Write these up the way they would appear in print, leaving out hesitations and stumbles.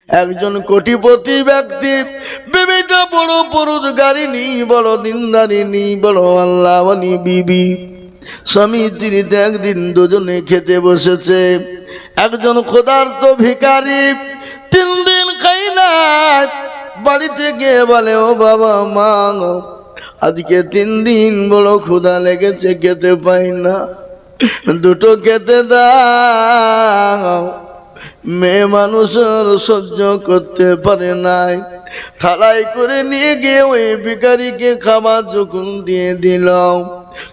একজন কোটিপতি ব্যক্তি, বিবিটা বড় পরোজগারিনী, বড় দিনদারিনী, বড় আল্লাহওয়ালি বিবি। স্বামী স্ত্রীতে একদিন দুজনে খেতে বসেছে। একজন ক্ষুধার্ত ভিখারি, 3 দিন খাই না, বাড়িতে গিয়ে বলে, ও বাবা মা, আজকে 3 দিন বড় ক্ষুধা লেগেছে, খেতে পাই না, দুটো খেতে দাও। মেয়ে মানুষের সহ্য করতে পারে নাই, থালায় করে নিয়ে গিয়ে ওই ভিখারিকে খাবার যখন দিয়ে দিল,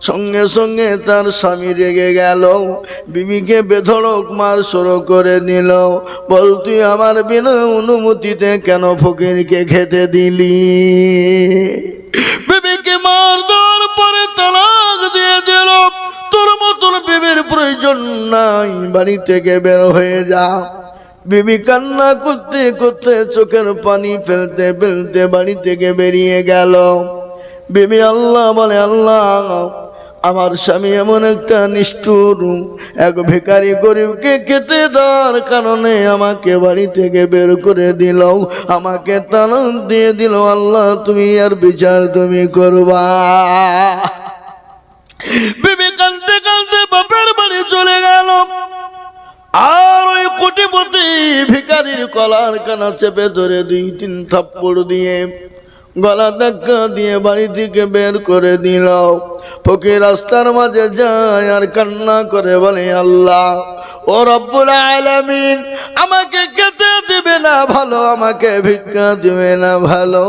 সঙ্গে সঙ্গে তার স্বামী রেগে গেল, বিবিকে বেধড়ক মার শুরু করে দিল। বল, তুই আমার বিনা অনুমতিতে কেন ফকিরকে খেতে দিলি? বিবিকে মার দেওয়ার পরে তালাক দিয়ে দিল। তোর মতন বিবির প্রয়োজন নাই, বাড়ি থেকে বের হয়ে যা। বিবি কান্না করতে করতে চোখের পানি ফেলতে ফেলতে বাড়ি থেকে বেরিয়ে গেল। বিবি আল্লাহ বলে, আল্লাহ, আমার স্বামী এমন একটা নিষ্ঠুর, এক ভিখারি গরিবকে খেতে দেওয়ার কারণে আমাকে বাড়ি থেকে বের করে দিল, আমাকে তালাক দিয়ে দিল। আল্লাহ, তুমি আর বিচার তুমি করবা। বিবি কাঁদতে কাঁদতে বাপের বাড়ি চলে গেল। আর ওই কোটিপতি ভিখারির কলার কানা চেপে ধরে 2-3 থাপ্পড় দিয়ে গলা ধাক্কা দিয়ে বাড়ি থেকে বের করে দিল। ফকির রাস্তার মাঝে যায় আর কান্না করে বলে, আল্লাহ, ও রব্বুল আলামিন, আমাকে খেতে দিবে না ভালো, আমাকে ভিক্ষা দিবে না ভালো,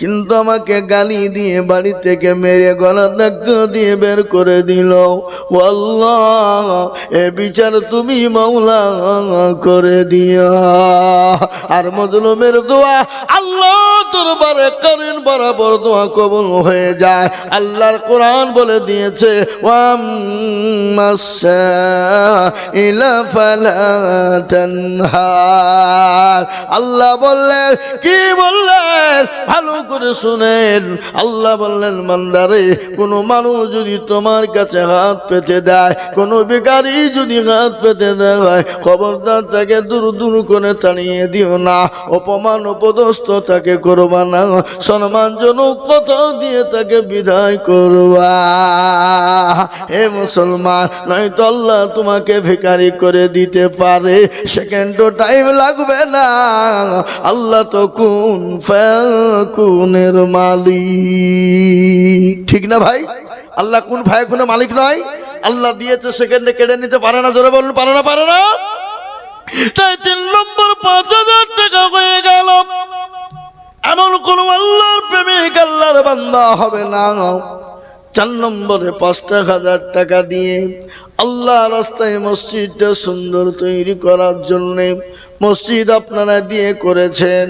কিন্তু আমাকে গালি দিয়ে বাড়ি থেকে মেরে গলা ধাক্কা দিয়ে বের করে দিল। ও আল্লাহ, এ বিচার তুমি মাওলা করে দিও। আর মজলুমের দোয়া আল্লাহ দরবারে কারিন বরাবর দোয়া কবুল হয়ে যায়। আল্লাহর কোরআন বলে দিয়েছে, ওয়াম্মাসাইলা ফালা তানহার। আল্লাহ বললেন, কি বললেন? ভালো করে শুনেন। আল্লাহ বললেন, বান্দারে, কোনো মানুষ যদি তোমার কাছে হাত পেতে দেয়, কোনো ভিখারি যদি হাত পেতে দেয়, খবরদার তাকে দূর দূর করে তাড়িয়ে দিও না, অপমান অপদস্থ তাকে করবা না, সম্মানজনক কথা দিয়ে তাকে বিদায় করবা। হে মুসলমান, নয়তো আল্লাহ তোমাকে ভিখারি করে দিতে পারে, সেকেন্ডও টাইম লাগবে না। আল্লাহ তো কুন ফায়াকুনের মালিক, ঠিক না ভাই? আল্লাহ কুন ফায়াকুনের মালিক নয়? আল্লাহ দিয়েছে, সেকেন্ডে কেড়ে নিতে পারে না। জোরে বলুন, পারে না? পারে না? তাই 3 নম্বর 5,000 টাকা হয়ে গেল। এমন কোন আল্লাহর প্রেমিক, আল্লাহর বান্দা হবে না। 4 নম্বরে 5,000 টাকা দিয়ে আল্লাহ রাস্তায় মসজিদটা সুন্দর তৈরি করার জন্যে, মসজিদ আপনারা দিয়ে করেছেন,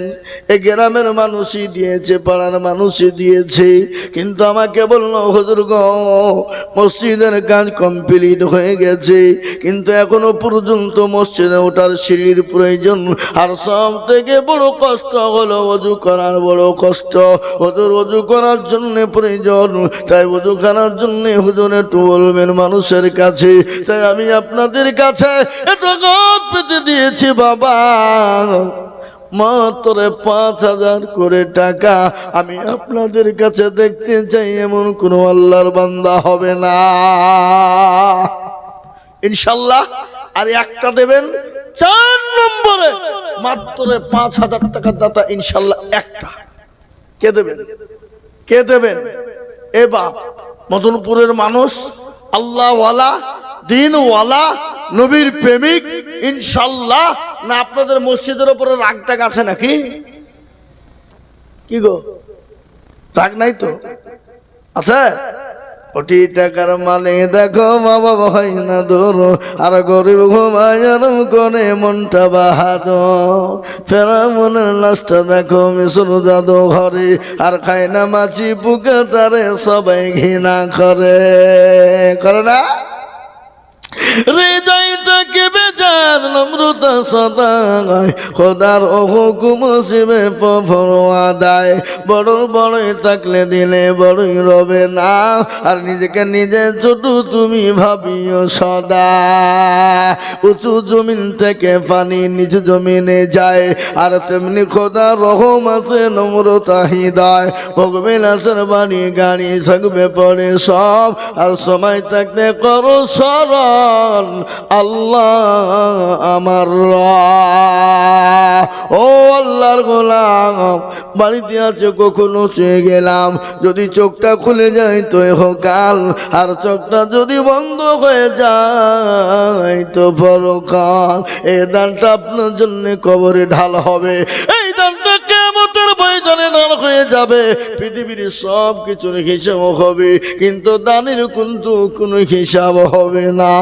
এ গ্রামের মানুষই দিয়েছে, পাড়ার মানুষই দিয়েছে, কিন্তু আমাকে বলল, হুজুর গো, মসজিদের কাজ কমপ্লিট হয়ে গেছে, কিন্তু এখনো পর্যন্ত মসজিদে ওঠার সিঁড়ির প্রয়োজন। আর সব থেকে বড় কষ্ট হলো ওযু করার বড় কষ্ট। হুজুর, ওযু করার জন্য প্রয়োজন, তাই ওযু করার জন্য হুজুর একটু বলবেন মানুষের কাছে। তাই আমি আপনাদের কাছে এটা হাত পেতে দিয়েছি বাবা, মাত্র 5,000 করে টাকা। আমি আপনাদের কাছে দেখতে চাই এমন কোন আল্লাহর বান্দা হবে না, ইনশাল্লাহ। আর একটা দেবেন 4 নম্বরে, মাত্র 5,000 টাকার দাতা ইনশাল্লাহ একটা। কে দেবেন? কে দেবেন? এ বাপ, মদনপুরের মানুষ, আল্লাহওয়ালা, দিনওয়ালা, নবীর প্রেমিক, ইনশাল্লাহ। না আপনাদের মসজিদের উপরে রাগ টাগ আছে নাকি? কি গো, রাগ নাই তো? আছে? কোটি টাকার মানে দেখো বাবা হয় না দূর, আর গরিব ঘুমায় করে মনটা বাহাদুর। ফেরা মনের লাশটা দেখো মিশর জাদু ঘরে, আর খায় না মাছি পুকে তারে সবাই ঘৃণা করে, করে না? হৃদয় থেকে বেজার নম্রতা সদায় খোদার হুকুম শিবে পরোয়াদায় বড় বড়ই থাকলে দিলে বড়ই রবে না আর নিজেকে নিজে ছোট তুমি ভাবিও সদা উঁচু জমিন থেকে পানি নিচু জমিনে যায় আর তেমনি খোদা রহম আছে নম্রতা হৃদয় ভোগবিলাসের বাড়ি গাড়ি থাকবে পরে সব আর সময় থাকতে করো স্মরণ আল্লাহ আমার ও আল্লাহর গোলাম বাড়িতে আছে কখনো চেয়ে গেলাম যদি চোখটা খুলে যায় তো কাল আর চোখটা যদি বন্ধ হয়ে যায় তো পরকাল এই দানটা আপনার জন্য কবরে ঢাল হবে এই দানটা কিয়ামতের ময়দানে ঢাল হয়ে যাবে পৃথিবীর সব কিছুর হিসাব হবে কিন্তু দানের কিন্তু কোনো হিসাব হবে না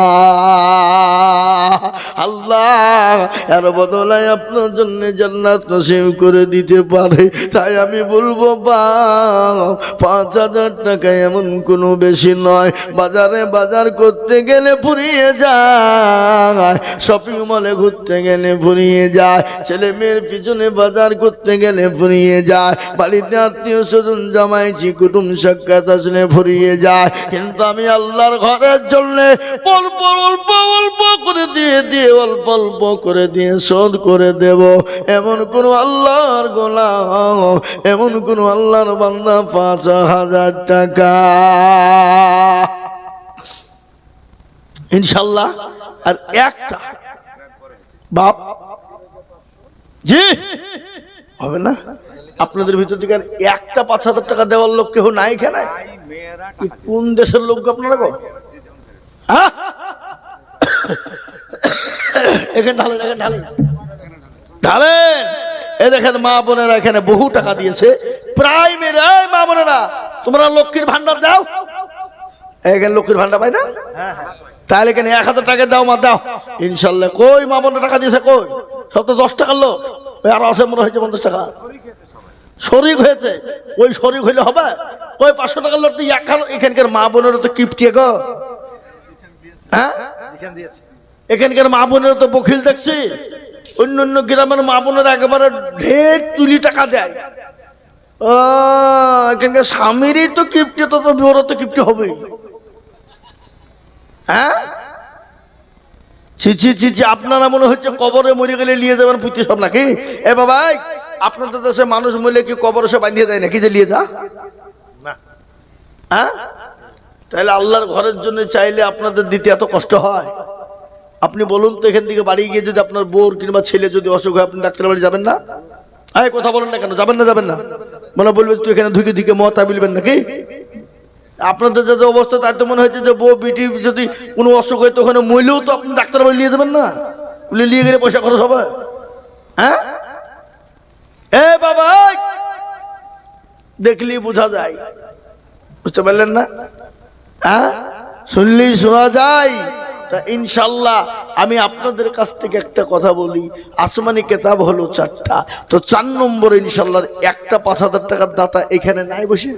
আল্লাহ এর বদলায় আপনার জন্য জান্নাত নসিব করে দিতে পারে তাই আমি বলবো বাপ 5,000 টাকা এমন কোনো বেশি নয় বাজারে বাজার করতে গেলে ফুরিয়ে যায় শপিং মলে ঘুরতে গেলে ফুরিয়ে যায় ছেলে মেয়ের পিছনে বাজার করতে গেলে ফুরিয়ে যায় বাড়িতে আত্মীয় স্বজন জামাইছি কুটুম সাক্ষাৎ আসলে ফুরিয়ে যায় কিন্তু আমি আল্লাহর ঘরের জন্য অল্প অল্প অল্প করে দিয়ে অল্প অল্প করে দিয়ে শোধ করে দেব এমন কোন আল্লাহর গোলাম এমন কোন আল্লাহর বান্দা 5,000 টাকা ইনশাল্লাহ আর একটা বাপ জি হবে না আপনাদের ভিতর থেকে একটা 5,000 টাকা দেওয়ার লোক কেউ নাই এখানে কোন দেশের লোক আপনারা গো হ্যাঁ এখানে ঢালেন এ দেখেন মা বোনেরা এখানে বহু টাকা দিয়েছে প্রায় মেরে মা বোনেরা তোমরা লক্ষ্মীর ভান্ডার দাও এখানে লক্ষ্মীর ভান্ডার পাই না তাহলে এখানে 1,000 টাকা দাও মা দাও ইনশাল্লাহ কই মা বোনের টাকা দিয়েছে কই সব তো 10 টাকার লোক আর আছে মনে হয়েছে 50 টাকা শরিক হয়েছে ওই শরিক হইলে হবে কই 500 টাকার লোক এখানকার মা বোনের তো কিপটিয়ে গো হ্যাঁ এখানকার মা বোনের তো বখিল দেখছি অন্য অন্য গ্রামের মা বোনেরা একেবারে ঢের তুলি টাকা দেয় ও এখানকার স্বামীরই তো কিপটি তো বিবর তো কিপটি হবেই হ্যাঁ ছি ছি ছি ছি আপনারা মনে হচ্ছে কবরে মরে গেলে নিয়ে যাবেন পুঁতি সব নাকি এ বাবা আপনাদের দেশে মানুষ মরলে কি কবরে সে বাঁধিয়ে দেয় নাকি যে নিয়ে যা হ্যাঁ তাহলে আল্লাহর ঘরের জন্য চাইলে আপনাদের দিতে এত কষ্ট হয় আপনি বলুন তো এখান থেকে বাড়ি গিয়ে যদি আপনার বোর কিংবা ছেলে যদি অসুখ হয় আপনি ডাক্তার বাড়ি যাবেন না এই কথা বলেন না কেন যাবেন না মনে বলবে তুই এখানে ধুকে ধুকে মতা বলবেন নাকি আপনাদের যে অবস্থা তার তো মনে হচ্ছে যে বউ বিটি যদি কোনো অসুখ হয় তো ওখানে মইলেও তো আপনি ডাক্তার বাড়ি নিয়ে যাবেন না বলে নিয়ে গেলে পয়সা খরচ হবে হ্যাঁ এ বাবা দেখলি বোঝা যায় বুঝতে পারলেন না হ্যাঁ শুনলেই শোনা যায় তা ইনশাল্লাহ আমি আপনাদের কাছ থেকে একটা কথা বলি আসমানি কিতাব হলো 4টা তো 4 নম্বরে ইনশাল্লাহ একটা 5,000 টাকার দাতা এখানে নাই বসে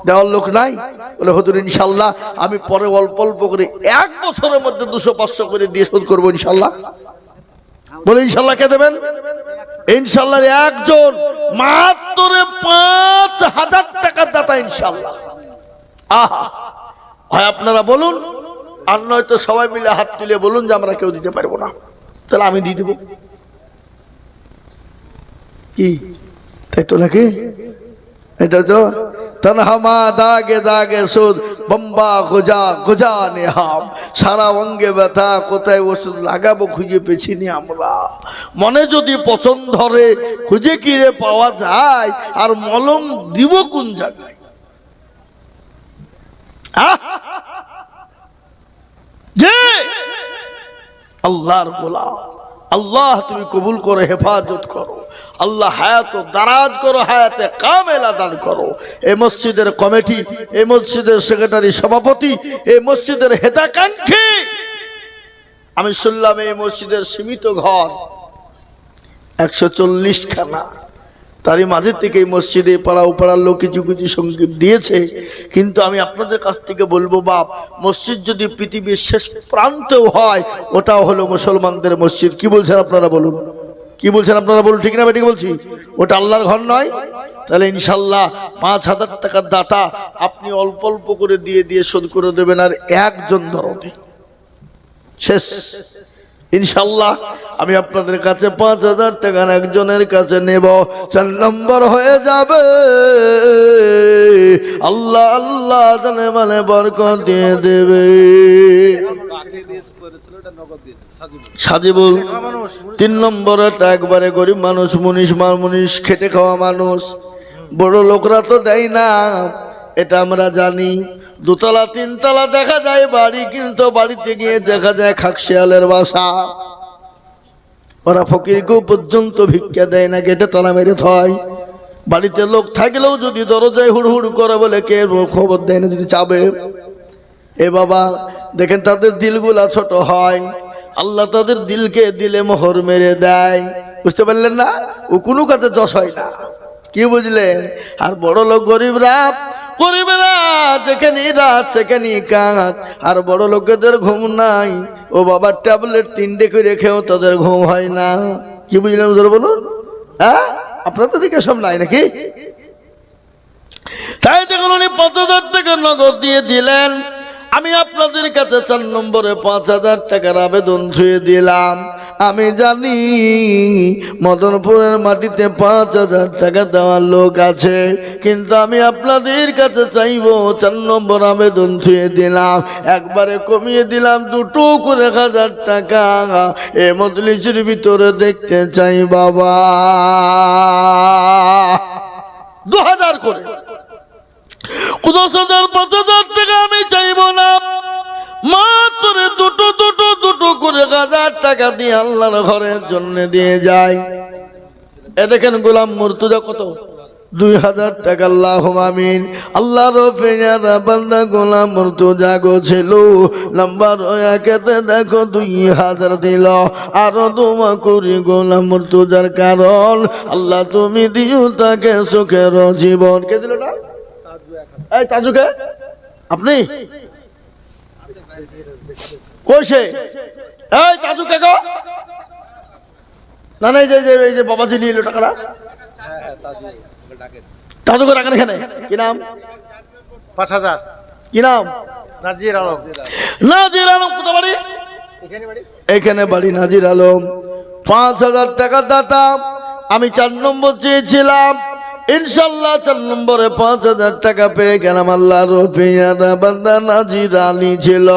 দেওয়ার লোক নাই বলে হুজুর ইনশাল্লাহ আমি পরে অল্প অল্প করে 1 বছরের মধ্যে 200-500 করে দিয়ে শোধ করবো ইনশাল্লাহ বলে ইনশাল্লাহ কে দেবেন ইনশাল্লাহ একজন মাত্র 5,000 টাকার দাতা ইনশাল্লাহ আহা ভাই আপনারা বলুন আর নয়তো সবাই মিলে হাত তুলে বলুন যে আমরা কেউ দিতে পারবো না তাহলে আমি দিয়ে দেবো কি তাই তো নাকি এটা তো তনহামা দাগে দাগে সুদ বম্বা গোজা নেহাম সারা অঙ্গে ব্যথা কোথায় ওষুধ লাগাবো খুঁজে পেছিনি আমরা মনে যদি পছন্দ ধরে খুঁজে কিরে পাওয়া যায় আর মলম দিব কোন জায়গায় যে আল্লাহর গোলাম আল্লাহ তুমি কবুল করো হেফাজত করো আল্লাহ হায়াত দারাজ করো হায়াতে কামেলা দান করো এই মসজিদের কমিটি এই মসজিদের সেক্রেটারি সভাপতি এই মসজিদের হেতাকাঙ্ক্ষী আমি শুনলাম এই মসজিদের সীমিত ঘর 140 খানা তারই মাঝে থেকে এই মসজিদে পাড়া পাড়ার লোক কিছু কিছু সঙ্গীত দিয়েছে। কিন্তু আমি আপনাদের কাছ থেকে বলবো বাপ, মসজিদ যদি পৃথিবীর শেষ প্রান্তেও হয়, ওটাও হলো মুসলমানদের মসজিদ। কি বলছেন আপনারা বলুন, কি বলছেন আপনারা বলুন, ঠিক না বেঠিক বলছি? ওটা আল্লাহর ঘর নয়? তাহলে ইনশাল্লাহ 5,000 টাকার দাতা আপনি অল্প অল্প করে দিয়ে দিয়ে শোধ করে দেবেন, আর একজন দরদি শেষ। ইনশাল্লাহ আমি আপনাদের কাছে 5,000 টাকা একজনের কাছে নেব, 4 নম্বর হয়ে যাবে। আল্লাহ আল্লাহ জানে মানে বরকত দিয়ে দেবে। সাজিবুল 3 নম্বরটা একবারে গরিব মানুষ, মুনিশ খেটে খাওয়া মানুষ। বড় লোকরা তো দেয় না, এটা আমরা জানি। 2 তলা 3 তলা দেখা যায় বাড়ি, কিন্তু বাড়িতে গিয়ে দেখা যায় খাকশিয়ালের বাসা। ওরা ফকিরকেও পর্যন্ত ভিক্ষা দেয় না, গেটে তালা মেরে থয়। বাড়িতে লোক থাকলেও যদি দরজায় হুড় করে বলে কে, খবর দেয় না যদি চাবে। এ বাবা দেখেন তাদের দিলগুলা ছোট হয়, আল্লাহ তাদের দিলকে দিলে মোহর মেরে দেয়। বুঝতে পারলেন না? ও কোনো কাজে যশ হয় না। কি বুঝলেন? আর বড় লোক গরিবরা যেখানে রাত সেখানে কাঁদ। আর বড় লোকেদের ঘুম নাই, ও বাবা ট্যাবলেট 3টে করে খেয়েও তাদের ঘুম হয় না। কি বুঝলেন বলুন? হ্যাঁ, আপনার তো দিকে সব নাই নাকি? তাই দেখুন উনি 5,000 টাকা নগদ দিয়ে দিলেন। আমি আপনাদের কাছে 4 নম্বরে 5,000 টাকার আবেদন ধুয়ে দিলাম। আমি জানি মদনপুরের মাটিতে 5,000 টাকা দেওয়ার লোক আছে, কিন্তু আমি আপনাদের কাছে চাইবো 4 নম্বর আবেদন ধুয়ে দিলাম, একবারে কমিয়ে দিলাম 2 করে 1,000 টাকা। এ মজলিসের ভিতরে দেখতে চাই বাবা 2,000 করে। 10,000 5,000 টাকা আমি চাইব না, মাত্র 2 করে 1,000 টাকা দিয়ে আল্লাহর ঘরের জন্য দিয়ে যায়। এ দেখেন গোলাম মুর্তজা কত, 2,000 টাকা। আল্লাহুম্মা আমিন। আল্লাহর পেয়ারা বান্দা গোলাম মুর্তজা গো ছিল, নাম্বার 1-তে দেখো 2,000 দিল। আরো দোয়া করি গোলাম মুর্তজার, কারণ আল্লাহ তুমি দিও তাকে সুখের জীবন। কে দিল না? এই তাজুকে আপনি কইছে? এই তাজুকে গো না, এই যে বাবাজি নিল টাকাটা, তাজুকে রাখেন এখানে। কি নাম? 5,000। কি নাম? নাজির আলম। নাজির আলম কোথা বাড়ি? এখানে বাড়ি নাজির আলম। 5,000 টাকা দাতা। আমি 4 নম্বর চেয়েছিলাম, ইনশাল্লাহ 4 নম্বরে 5,000 টাকা পেয়ে গেলাম। আল্লাহর পেয়ারা বান্দা নাজির আলী ছিল,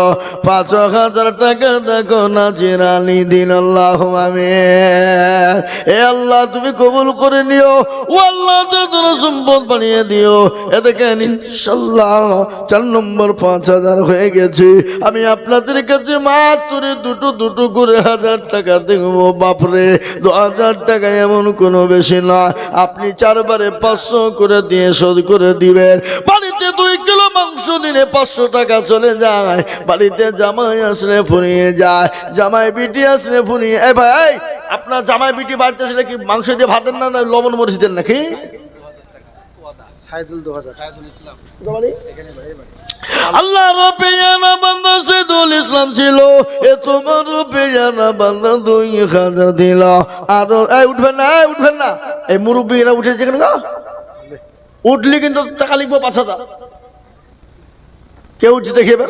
5,000 টাকা দেখো নাজির আলী দিন। আল্লাহুম্মা আমিন। এ আল্লাহ তুমি কবুল করে নিও, ও আল্লাহ তোর সম্পদ বানিয়ে দিও। এ দেখেন ইনশাল্লাহ 4 নম্বর 5,000 হয়ে গেছে। আমি আপনাদের কাছে মাত্র 2 করে 1,000 টাকা দেবো। বাপরে 2,000 টাকা এমন কোনো বেশি নয়, আপনি 4 বারে 500 করে দিয়ে শোধ করে দিবেন। বাড়িতে 2 কিলো মাংস নিলে 500 টাকা চলে যায়। বাড়িতে জামাই আসলে ফুরিয়ে যায়, জামাই বিটি আসলে ফুরিয়ে। এই ভাই, আপনার জামাই বিটি বাড়িতে আসলে কি মাংস দিয়ে ভাত দেন না, লবণ মরিচ দেন নাকি? আল্লাহ রবেয়ানা বান্দা সাইদুল ইসলাম ছিল, এ তোমার রবেয়ানা বান্দা 2,000 দিল। আর উঠবেন না, এই মুরব্বীরা উঠে যেখানে উঠলি কিন্তু টাকা লিখবো 5,000। কেউ উঠছে দেখে এবার।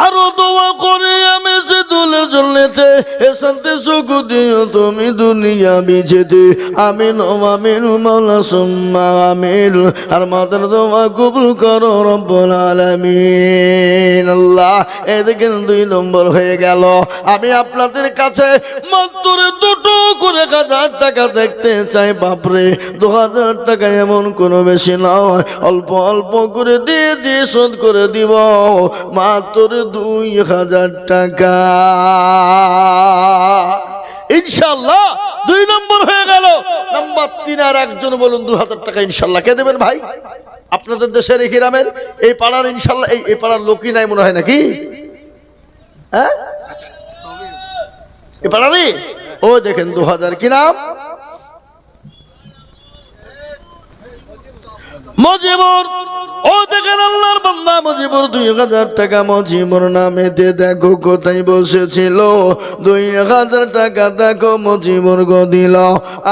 আরো দোয়া করে আমি সাইদুলের জন্যতে এ শান্তি সুখ দিও তুমি দুনিয়া বিজেতে। আমিন আমিন মাওলা সুম্মা আমিন। আর মাদার দোয়া কবুল করো রব্বুল আলামিন। আল্লাহ এই দেখেন 2 নম্বর হয়ে গেল। আমি আপনাদের কাছে মাত্র 2 করে 1,000 টাকা দেখতে চাই। বাপরে 2,000 টাকা এমন কোনো বেশি নয়, অল্প অল্প করে দিয়ে দিয়ে শোধ করে দিব। মাত্র 2,000 টাকা ইনশাল্লাহ 2 নম্বর হয়ে গেল। নাম্বার 3 আর একজন বলুন 2,000 টাকা ইনশাল্লাহ কে দেবেন ভাই? আপনাদের দেশের এই গ্রামের এই পাড়ার ইনশাল্লাহ এই পাড়ার লোকই নাই মনে হয় নাকি? হ্যাঁ, এই পাড়ারই। ও দেখেন 2,000। কি নাম? মজিবর, ও দেখেন আল্লাহর বান্দা মজিবর 2000 টাকা মজিবর নামেতে দেখো কোথায় বসেছিল। 2000 টাকা দেখো মজিবর গো দিল।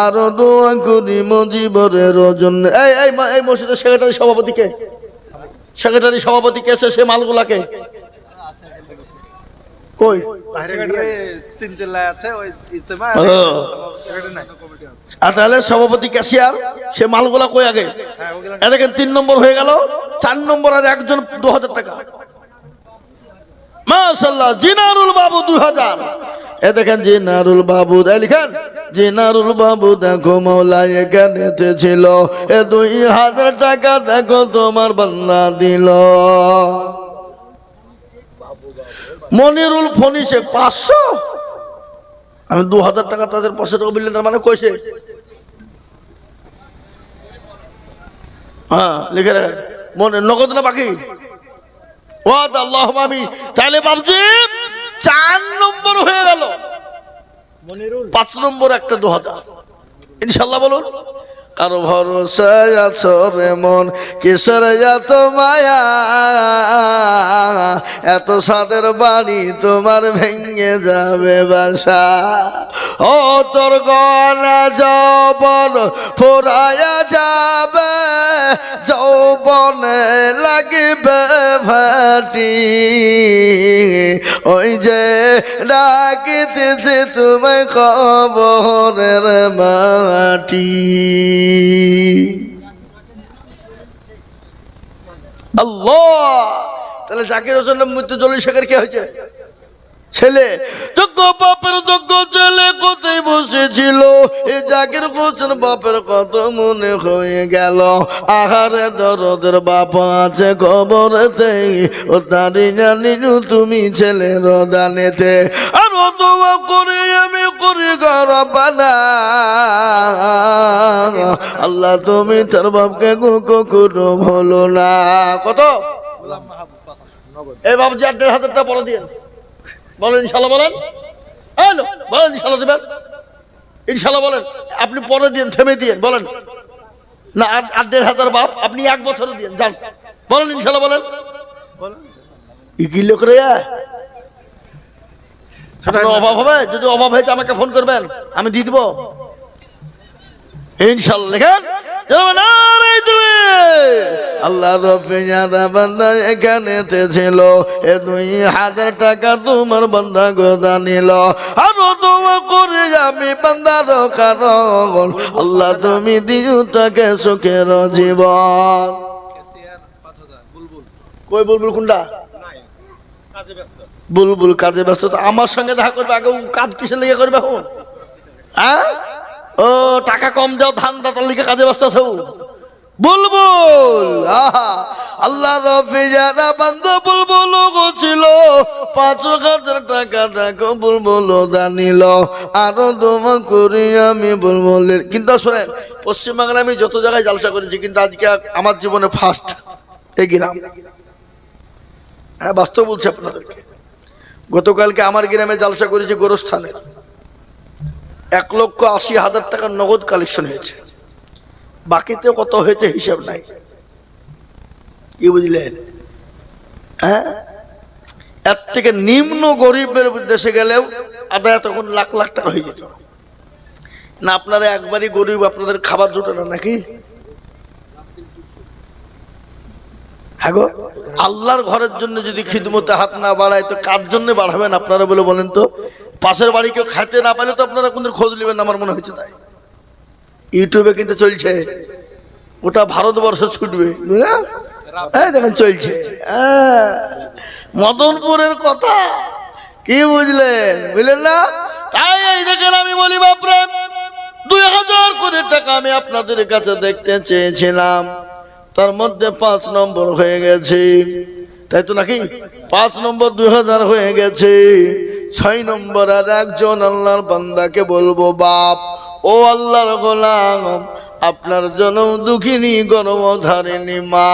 আরো দোয়া করি মজিবরের ওজন। এই মসজিদের সেক্রেটারি সভাপতি কে? সেক্রেটারি সভাপতি কে? সে মালগুলাকে কই? তিন জেলায় আছে ওই ইজতেমা আর তাহলে সভাপতি ক্যাশিয়ার সে মালগুলা কই আগে? এ দেখেন 3 নম্বর হয়ে গেল। 4 নম্বর আর একজন 2000 টাকা। মাশাআল্লাহ, জিনারুল বাবু 2000। এ দেখেন জিনারুল বাবু, লিখেন জিনারুল বাবু দেখো মাওলা এখানেতে ছিল। এ 2000 টাকা দেখো তোমার বান্দা দিল। মনিরুল ফনিসে 500। আমি 2000 টাকা তাদের 500 টাকা বিল তার মানে কইছে। হ্যাঁ লিখে রাখেন। মনে নগদ না বাকি? ওয়াদ আল্লাহুম্মা আমিন। তাহলে বাবজি 4 নম্বর হয়ে গেল। 5 নম্বর একটা 2000 ইনশাআল্লাহ বলুন। কারো ভরসায় আছো রে মন, কিসের এত মায়া, এত সাদের বাড়ি তোমার ভেঙে যাবে বাসা। ও তোর গলা যৌবন ফুরায়া যাবে, যৌবনে লাগবে ভাটি। ওই যে ডাকিতেছে তুমি কবরের মাটি। আল্লাহ, তাহলে জাকির হোসেনের মৃত্যু জলি শেখের কি হয়েছে? ছেলে যোগ্য বাপের যোগ্য ছেলে কোথায় বসেছিল। এই জাকির হোসেন বাপের কত মনে হয়ে গেল। আহারে দরদের বাপ আছে কবরেতে, ও তারি জানি তুমি ছেলের দানেতে। আর দোয়া করে আমি করি গরবানা, আল্লাহ তুমি তার বাপকে কখনো ভুলো না। কত? এই বাবজি 1500 টাকা পরে দিয়ে বলেন ইনশাআল্লাহ। বলেন বলেন ইনশাআল্লাহ দিবেন। ইনশাআল্লাহ বলেন। আপনি পরে দিন, থেমে দিন, বলেন না 1500 বাপ আপনি 1 বছরে দিন যান। বলেন ইনশাআল্লাহ বলেন। কি লোক রে, অভাব হবে? যদি অভাব হয়েছে আমাকে ফোন করবেন, আমি দিয়ে দিব ইনশাআল্লাহ। লেখেন আল্লাহ রব্বে যারা বান্দা এখানেতে ছিল, এ 2000 টাকা তোমার বান্দা গোদা নিল। আরো দোয়া করে আমি বান্দার কারণ, আল্লাহ তুমি দিও তাকে সুখের জীবন। কই বুলবুল কোনটা? বুলবুল কাজে ব্যস্ত। আমার সঙ্গে দেখা করবে আগে, কাজ কিসে লেগে করবে এখন? হ্যাঁ, ও টাকা কম দাও ধান দাতার লিখে কাজে ব্যস্ত আছো বুলবুল। আল্লাহ রফি যারা বান্দা বুলবুল ছিল 5000 টাকা দেখো বুলবুল দানিল। আরো দোয়া করি আমি বুলবুলের। কিন্তু শোনেন, পশ্চিমবাংলায় আমি যত জায়গায় জালসা করেছি, কিন্তু আজকে আমার জীবনে ফার্স্ট এই গ্রাম। হ্যাঁ বাস্তব বলছি আপনাদেরকে। গতকালকে আমার গ্রামে জালসা করেছি গোরস্থানের। 1,80,000 টাকার নগদ কালেকশন হয়েছে। বাকিতে কত হয়েছে হিসাব নাই। কি বুঝলেন? হ্যাঁ, এর থেকে নিম্ন গরিবের দেশে গেলেও আদায় তখন লাখ লাখ টাকা হয়ে যেত না। আপনারা একবারই গরিব, আপনাদের খাবার জুটে না নাকি? হ্যাঁ গো, আল্লাহর ঘরের জন্য যদি খিদমতে হাত না বাড়ায় তো কার জন্য বাড়াবেন আপনারা বলে বলেন তো? পাশের বাড়ি কেউ খাইতে না পারলে তো আপনারা কোন খোঁজ নেবেন না, আমার মনে হয়েছে তাই। ইউটিউবে কিন্তু চলছে, ওটা ভারতবর্ষ ছুটবে, দেখেন চলছে মদনপুরের কথা। কি বুঝলেন? বুঝলেন না? তাই এই দেখেন আমি বলি বাপরে 2000 করে টাকা আমি আপনাদের কাছে দেখতে চেয়েছিলাম, তার মধ্যে 5 নম্বর হয়ে গেছে, তাই তো নাকি? 5 নম্বর 2000 হয়ে গেছে। 6 নম্বর আর একজন আল্লাহর বান্দাকে বলবো, বাপ ও আল্লাহর গোলাম, আপনার জন্ম দুঃখিনী গর্ভধারিণী মা,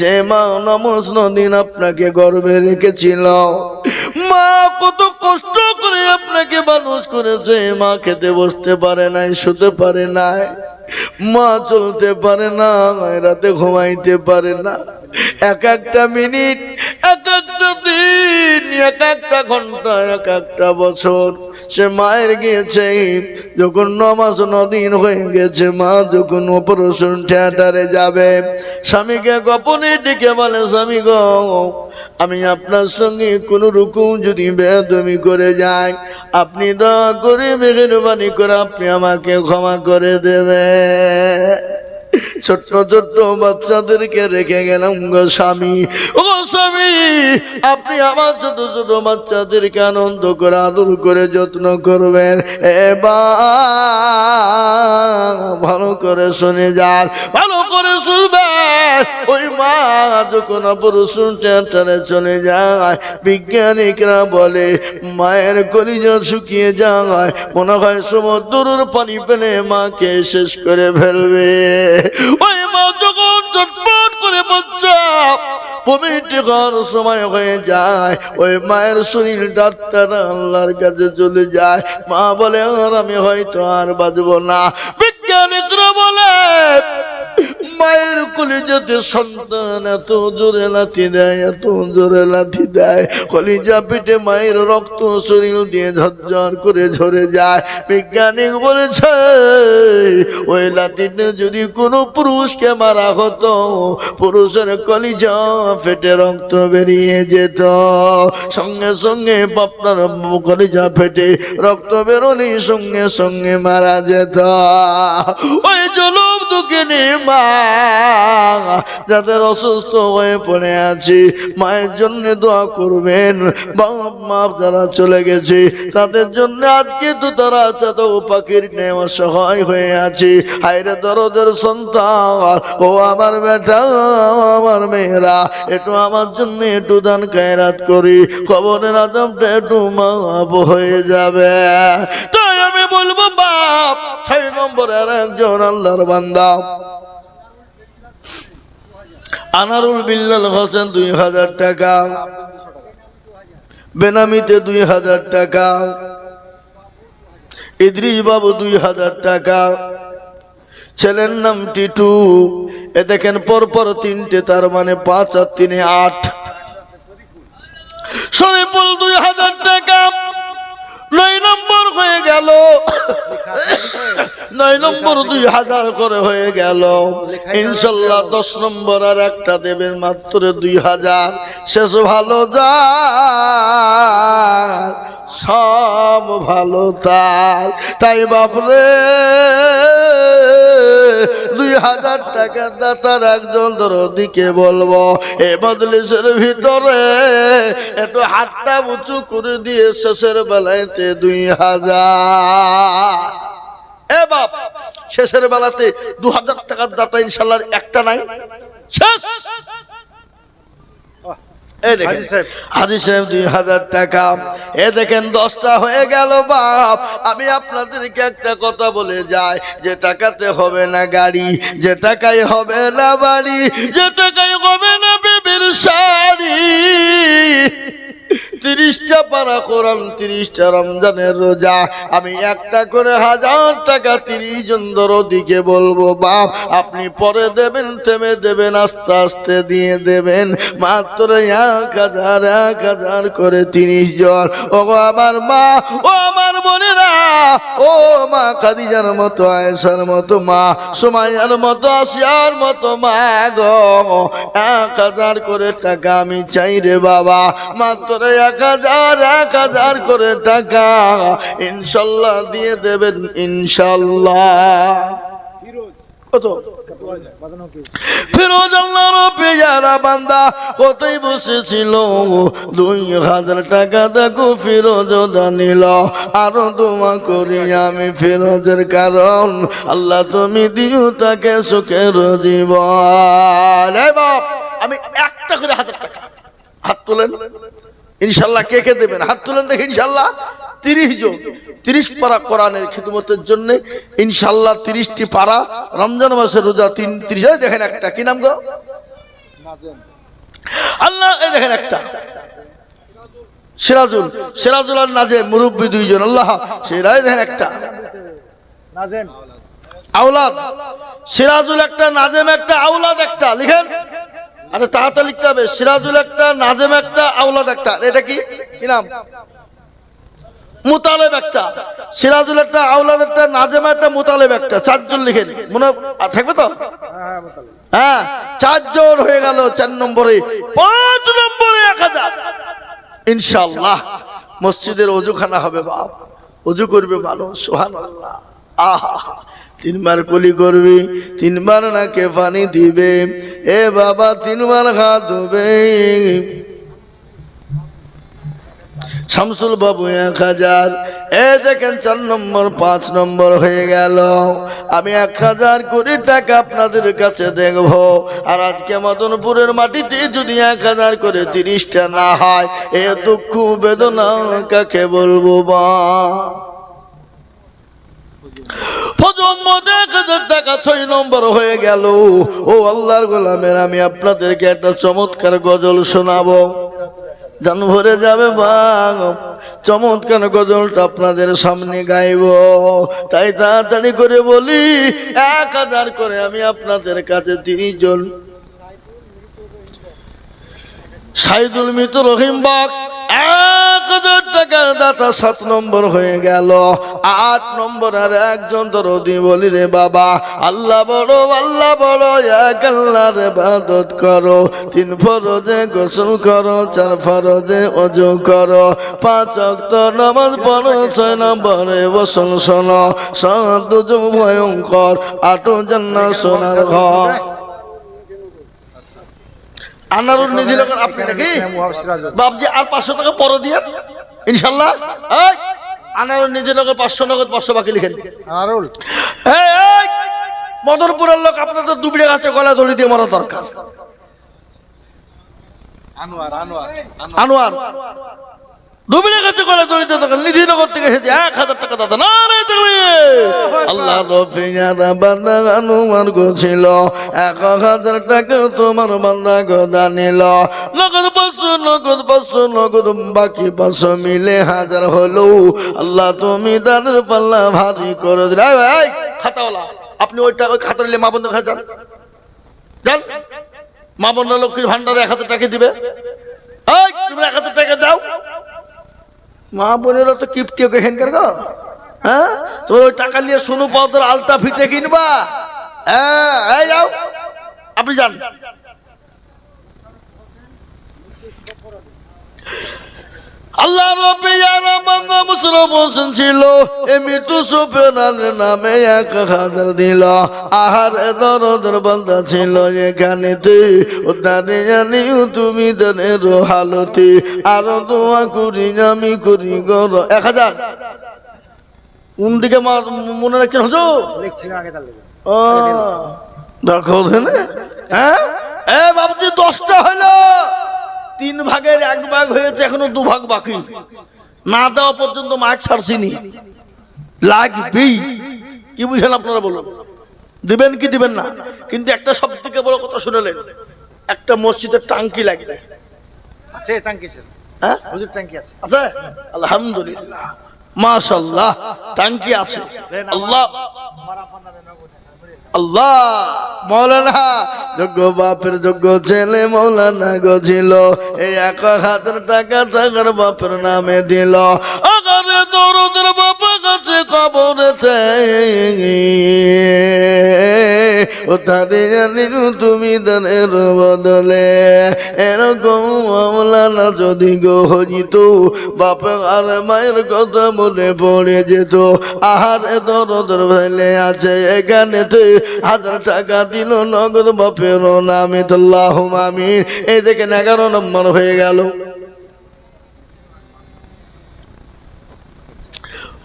যে মা নমস্ন দিন আপনাকে গর্ভে রেখেছিল, মা কত কষ্ট করে আপনাকে মানুষ করেছে, মা খেতে বসতে পারে নাই, শুতে পারে নাই, মা চলতে পারে না, রাতে ঘুমাইতে পারে না। এক একটা মিনিট, এক একটা দিন, এক একটা ঘন্টা, এক একটা বছর সে মায়ের গিয়েছে। যখন 9 মাস 9 দিন হয়ে গেছে, মা যখন অপারেশন থিয়েটারে যাবে, স্বামীকে গোপনে ডেকে বলে, স্বামী গো, আমি আপনার সঙ্গে কোন রকম যদি বেয়াদবি করে যাই, আপনি দয়া করে মেহেরবানি করে আপনি আমাকে ক্ষমা করে দেবে। ছোট্ট ছোট্ট বাচ্চাদেরকে রেখে গেলাম গো স্বামী। ও স্বামী, আপনি আমার ছোট ছোট বাচ্চাদেরকে আনন্দ করে আদর করে যত্ন করবেন। ভালো করে শুনে যান, ভালো করে শুনবেন। ওই মা যখন অপারেশন থিয়েটারে চলে যায়, বিজ্ঞানিকরা বলে মায়ের কলিজা শুকিয়ে যায়, মনে হয় সমুদ্রের পানি পেলে মাকে শেষ করে ফেলবে। ওই মা যখন চটপট করে বাচ্চা ভূমিটি ঘর সময় হয়ে যায়, ওই মায়ের শরীর ডাক্তার আল্লাহর কাছে চলে যায়। মা বলে, আর আমি হয়তো আর বাঁচবো না। বিজ্ঞানিকরা বলে মায়ের কলিজাতে সন্তান এত জোরে লাথি দেয়, এত জোরে লাথি দেয়, কলিজা পেটে মায়ের রক্ত শরীর দিয়ে ঝরঝর করে ঝরে যায়। বিজ্ঞানিক বলেছে ওই লাথিতে যদি কোনো পুরুষকে মারা হতো, পুরুষের কলিজা ফেটে রক্ত বেরিয়ে যেত। সঙ্গে সঙ্গে আপনার কলিজা ফেটে রক্ত বেরোলে সঙ্গে সঙ্গে মারা যেত। ওই জলম দুঃখিনী মা যাদের অসুস্থ হয়ে পড়ে আছে, মায়ের জন্য দোয়া করবেন। বাপ মা যারা চলে গেছে তাদের জন্য আজকে তো তারা চাঁদ পাখির ন্যায় অসহায় হয়ে আছে। হায়রে দরদের সন্তান, ও আমার বেটা, আমার মেয়েরা, একটু আমার জন্য একটু দান খায়রাত করি, কবরের আযাবটা একটু মাফ হয়ে যাবে। তাই আমি বলবো বাপ 6 নম্বরের একজন আল্লাহর বান্দা আনারুল বিল্লাল হোসেন 2000 টাকা, বেনামিতে 2000 টাকা, ইদ্রিস বাবু 2000 টাকা, ছেলের নাম টিটু। এ দেখেন পরপর 3টে, তার মানে 5 আর 3 8। শরীফুল 2000 টাকা, 9 নম্বর হয়ে গেল। 9 নম্বর 2000 করে হয়ে গেল। ইনশাল্লাহ 10 নম্বর আর একটা দেবেন, মাত্র 2000। শেষ ভালো যার, সব ভালো তার। তাই বাপরে 2000 টাকা দাতার একজন দরদিকে বলবো, এ মজলিসের ভিতরে একটু হাতটা উঁচু করে দিয়ে শেষের বেলাতে 2000। এ বাপ, শেষের বেলাতে 2000 টাকার দাতা ইনশাল্লাহ একটা নাই, শেষ। হাজী সাহেব 2000 টাকা। এ দেখেন 10টা হয়ে গেল বাপ। আমি আপনাদেরকে একটা কথা বলে যাই, যে টাকাতে হবে না গাড়ি, যে টাকায় হবে না বাড়ি, যে টাকায় হবে না বেবির শাড়ি, 30টা পারা কোরআন, 30টা রমজানের রোজা, আমি একটা করে 1000 টাকা 30 জন দরদিকে বলবো বাপ আপনি পরে দেবেন, থেমে দেবেন, আস্তে আস্তে দিয়ে দেবেন, মাত্র 1000 করে 30 জন। ও আমার মা, ও আমার বোনেরা, ও মা খাদিজার মতো, আয়েশার মতো মা, সুমাইয়ার মতো, আসিয়ার মতো মা গো, 1000 করে টাকা আমি চাই রে বাবা, মাত্র 1000 করে টাকা ইনশাল্লাহ দিয়ে দেবেন ইনশাল্লাহ। কত? ফিরোজ আল্লাহর পেয়ারা বান্দা কোথায় বসেছিল, 2000 টাকা দেখো ফিরোজ দানিল। আরো দোয়া করি আমি ফিরোজের, কারণ আল্লাহ তুমি দিও তাকে সুখের জীবন। এই বাপ, আমি একটা করে 1000 টাকা, হাত তোলেন ইনশাল্লাহ। কে কে দেবেন হাত তুলেন দেখি ইনশাল্লাহ। 30 জন, 30 পারা কোরআনের খিদমতের জন্য ইনশাল্লাহ। 30টি পারা, রমজান মাসের রোজা 30। দেখেন একটা, কি নাম গো? আল্লাহ। এই দেখেন একটা সিরাজুল আর নাজেম, মুরব্বী 2 জন। আল্লাহ সেরাই। দেখেন একটা আওলাদ, সিরাজুল একটা, নাজেম একটা, আওলাদ একটা। লিখেন, আরে তাড়াতাড়ি লিখতে হবে। সিরাজুল একটা, নাজেম একটা, আওলাদ একটা। এটা কি কি নাম? মুতালেব একটা। সিরাজুল একটা, আওলাদ একটা, নাজেম একটা, মুতালেব একটা। চারজন লিখেন, মনে থাকবে তো? হ্যাঁ, চারজন হয়ে গেল। 4 নম্বরে, 5 নম্বরে 1000 ইনশাআল্লাহ। মসজিদের ওযুখানা হবে বাপ, ওযু করবে ভালো। সুবহানাল্লাহ। আহা, 3 বার কুলি করবি, 3 বার নাকে পানি দিবে, এ বাবা 3 বার হাত ধোবে। শামসুল বাবু 1000। এ দেখেন 4 নম্বর, 5 নম্বর হয়ে গেল। আমি 1000 কোটি টাকা আপনাদের কাছে দেখব। আর আজকে মদনপুরের মাটিতে যদি 1000 করে 30টা না হয়, এ দুঃখ বেদনা কাকে বলবো বা। প্রজন্ম 1000 টাকা 6 নম্বর হয়ে গেল। ও আল্লাহর গোলামের, আমি আপনাদেরকে একটা চমৎকার গজল শোনাবো, জান ভরে যাবে বাং। চমৎকার গজলটা আপনাদের সামনে গাইব, তাই তাড়াতাড়ি করে বলি 1000 করে আমি আপনাদের কাছে 30 জন। সাইদুল মিতু রহিম বক্স 1000 টাকার দাতা 7 নম্বর হয়ে গেল। 8 নম্বর আর একজন দরদি বলি রে বাবা, আল্লাহ বড়, আল্লাহ বড়, এক আল্লাহর ইবাদত করো, 3 ফরজে গোসল করো, 4 ফরজে ওযু করো, 5 ওয়াক্ত নামাজ পড়ো, 6 নম্বরে ওসল শোনো, 7 যুগ ভয়ঙ্কর, 8 জান্নাত সোনার ঘর। আনারুল নিধি লোকের আপনি নাকি বাবজি? আর 500 টাকা পরে দিয়ে ইনশাল্লাহ। এই আনারুল নিধি লোকের 500 নগদ, 500 বাকি লিখেন। আনারুল এই মদনপুরের লোক, আপনাদের দুবড়ে গাছে গলা দড়ি দিয়ে মারা দরকার। আনোয়ার, আনোয়ার, আনোয়ার দুবড়ে গাছে গলা দড়ি দিয়ে দরকার। নিধিনগর থেকে এসেছে 1000 টাকা দাদা। না আল্লাহ রফিয়ারা বান্দা আনোয়ার গোছিল, 1000 টাকা তোমার বান্দা গোদা নিল। নগদ 500, নগদ 500, নগদ বাকি 500 মিলে 1000 হলো। আল্লাহ তুমি দানের পাল্লা ভারী করে দিলে। এই খাতাওয়ালা, আপনি ওই খাতা নিলে মা বন্ধু যান, যান। মা বন্ধু লক্ষ্মীর ভান্ডারে 1000 টাকা দিবে। এই তুমি 1000 টাকা দাও। মা বোনেরা তো কিপটি এখানকার গো। হ্যাঁ, তোর ওই টাকা নিয়ে সোনু পাউদার আলতা ফিতে কিনবা। হ্যাঁ, এই যাও, আপনি যান। আল্লাহ রব্বিয়ানা বান্দা মুসরফ হোসেন ছিল, মৃত্যু সুফিয়ানের নামে 1000 দিল। আহার দরদের বান্দা ছিল এখানেতে, উদ্ধারে জানি তুমি দানের হালতে, আরো দোয়া করি আমি করি গর। 1000 কোন দিকে মনে রাখছেন হুজুর? ও দেখো, হ্যাঁ এ বাবজি 10টা হলো, 3 ভাগের 1 ভাগ হয়েছে, এখনো 2 ভাগ বাকি। না দেওয়া পর্যন্ত মাছ ছাড়ছিনি, লাগবেই। কি বুঝলেন আপনারা বলুন? দিবেন কি দিবেন না? কিন্তু একটা সব থেকে বড় কথা শুনলেন, একটা মসজিদের টাঙ্কি লাগবে। আছে টাঙ্কি? হ্যাঁ হুজুর টাঙ্কি আছে? আছে, আলহামদুলিল্লাহ, মাশাআল্লাহ, টাঙ্কি আছে। আল্লাহ আল্লাহ। মৌলানা যোগ্য বাপের যোগ্য ছেলে মৌলানা গো ছিল, এই 1000 টাকা তার বাপের নামে দিল। আগারে দরদের বাপের কাছে কবরেতে, ও তারে জানি তুমি দানের বদলে। এরকম মৌলানা যদি গো হইত, বাপে আর মায়ের কথা মনে পড়ে যেত। আহার দরদের ফেলে আছে এখানেতে, 1000 টাকা দিল নগদ বাপের নামে। আল্লাহুম্মা আমিন। এই দেখেন 11 নম্বর হয়ে গেল।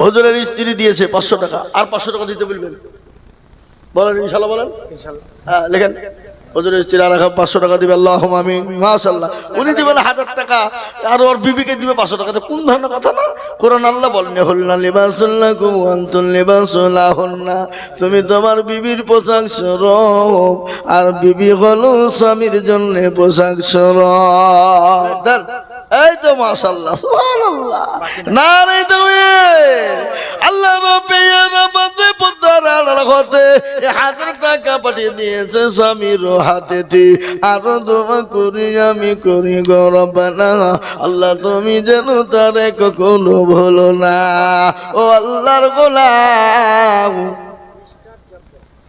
হুজুরের স্ত্রী দিয়েছে 500 টাকা, আর 500 টাকা দিতে বলবেন। বলেন ইনশাআল্লাহ, বলেন হ্যাঁ, লেখেন। হুজুরের স্ত্রী আর 500 টাকা দিবে। আল্লাহুম্মা আমিন। মাশাআল্লাহ। উনি দিবেন 1000 টাকা, আর ওর বিবিকে দিবে 500 টাকা। কোন ধরনের কথা না? কোরআন আল্লাহ বলেন, হুল্লা লিবাসুল লাকুম ওয়া আনতুম লিবাসুল লাহুন্না, তুমি তোমার বিবির পোশাক স্বরূপ, আর বিবি হলো স্বামীর জন্য পোশাক স্বরূপ। দেন। এই তো মাশাআল্লাহ, সুবহানাল্লাহ, নারে তাকবীর। আল্লাহ রাব্বিয়ানা বান্দে পদ্দার বরকতে 1000 টাকা পাঠিয়ে দিয়েছে স্বামীর হাতেতে। আরো দোয়া করি আমি করি গো রব্বানা, আল্লাহ তুমি যেন তারে কখনো ভুলো না। ও আল্লাহর গোলাম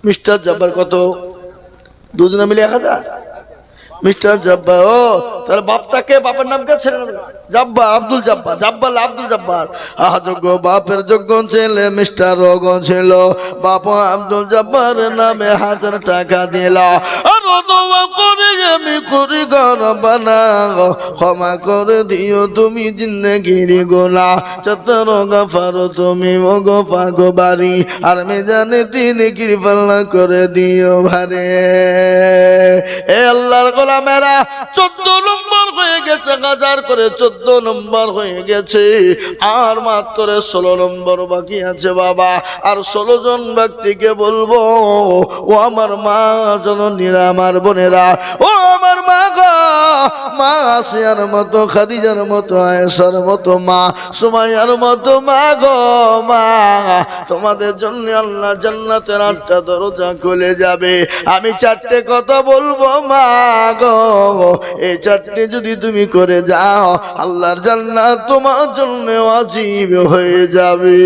মিস্টার জব্বার কত? দুজনে মিলে 1000। মিস্টার জব্বার, ও তাহলে বাপটাকে, বাপের নাম কে? ছেলে জব্বার, আব্দুল জব্বার, জব্বার আব্দুল জব্বার। যোগ্য বাপের যোগ্য ছেলে মিস্টার রোগ ছিল, বাপ আব্দুল জব্বারের নামে 1000 টাকা দিল। আর দোয়া করে আমি করি গরবানা, ক্ষমা করে দিও তুমি জিন্দেগির গুনাহ, চতর গফার তুমি ও গফা গোবারি, আর মেজানে তিনি কৃপা করে দিও ভারে। এ আল্লাহর গোলামেরা 14 নম্বর হয়ে গেছে, 1000 করে 14 নম্বর হয়ে গেছে, আর মাত্র 16 নম্বর বাকি আছে বাবা। আর 16 জন ব্যক্তিকে বলবো, ও আমার মা জননীরা, আমার বোনেরা, ও আমার মা গো, মা আসিয়ার মতো, খাদিজার মতো, আয়েশার মতো, মা সুমাইয়ার মতো মা গো, মা তোমাদের জন্য আল্লাহ জান্নাতের 8টা দরজা খুলে যাবে। আমি 4টে কথা বলবো মা গো, এই 4টে যদি তুমি করে যাও, আল্লাহর জান্নাত তোমার জন্য ওয়াজিব হয়ে যাবে।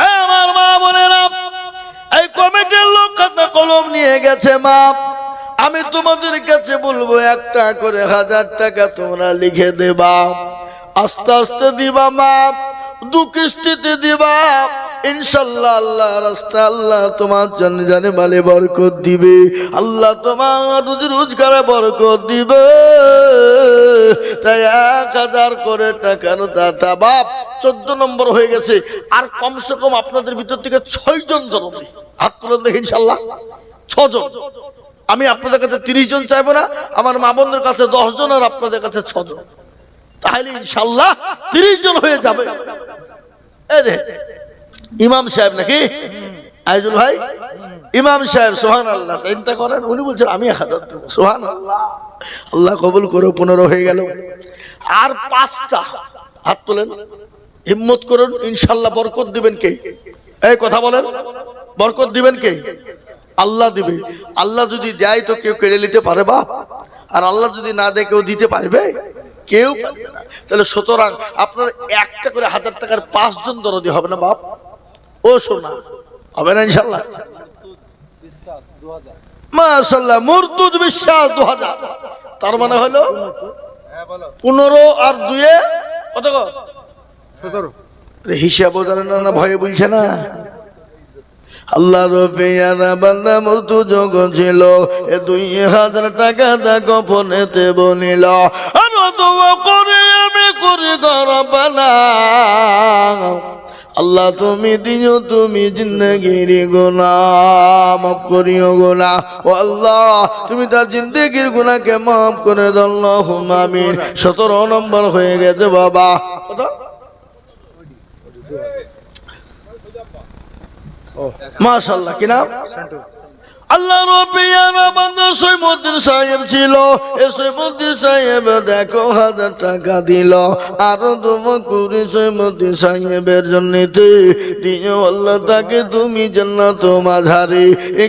আমার মা বোনেরা, এই কমিটির লোক খাতা কলম নিয়ে গেছে মা, আমি তোমাদের কাছে বলবো, একটা করে 1000 টাকা তোমরা লিখে দেবা, আস্তে আস্তে দিবা মা, 2 কিস্তিতে দিবা। ইনশাআল্লাহ আল্লাহ রাস্তা আল্লাহ তোমার জন্য জানে মালে বরকত দিবে, আল্লাহ তোমার রুজি রোজগারে বরকত দিবে। তাই 1000 করে টাকার দাতা বাপ। 14 নম্বর হয়ে গেছে, আর কমসে কম আপনাদের ভিতর থেকে 6 জন জনতি হাত তুলে দেখে ইনশাআল্লাহ 6 জন। আমি আপনাদের কাছে 30 জন চাইবো না, আমার মা বোনদের কাছে 10 জন, আর আপনাদের কাছে 6 জন, তাহলে ইনশাআল্লাহ 30 জন হয়ে যাবে। এই যে ইমাম সাহেব নাকি আইজুল ভাই, ইমাম সাহেব, সুবহানাল্লাহ, চিন্তা করেন, উনি বলছেন আমি 1000 দেব। সুবহানাল্লাহ, আল্লাহ কবুল করো। 15 হয়ে গেল, আর 5টা হাত তোলেন, হিম্মত করুন, ইনশাআল্লাহ বরকত দিবেন কে? এই কথা বলেন, বরকত দিবেন কে? আল্লাহ দিবে। আল্লাহ যদি দেয় তো কেউ কেড়ে নিতে পারে বাপ, আর আল্লাহ যদি না দেয় কেউ দিতে পারবে? কেউ পারবে না। তাহলে সুতরাং আপনার একটা করে 1000 টাকার 5 জন দরদি হবে না বাপ? ও সোনা, হবে না ইনশাআল্লাহ? মাশাআল্লাহ, মুরতুজ বিশ্বাস 2000, তার মানে হলো 15 আর 2 কত গো? 17। হিসাব জানেন না, ভয়ে বলছে না। আল্লাহ রবিয়ারা বান্দা মৃত্যু যোগ ছিল, 2000 টাকা দেখো ফোনেতে বলিল, আর দোয়া করে আমি করি গরবানা, আল্লাহ তুমি দিও তুমি জিন্দেগির গুনাহ মাফ করিও গুনাহ, ও আল্লাহ তুমি তার জিন্দেগির গুনাহকে মাফ করে দাও, আল্লাহুম্মা আমিন। 17 নম্বর হয়ে গেছে বাবা। কত? মাশাআল্লাহ, কি নাম? আল্লাহ রবিয়ানা বান্দা সৈমুদ্দিন সাহেব ছিল, এই সৈমুদ্দিন সাহেব দেখো 1000 টাকা দিল, আরো দোয়া করি সৈমুদ্দিন সাহেবের জন্য দিও, আল্লাহ তাকে তুমি জান্নাত মাঝারে,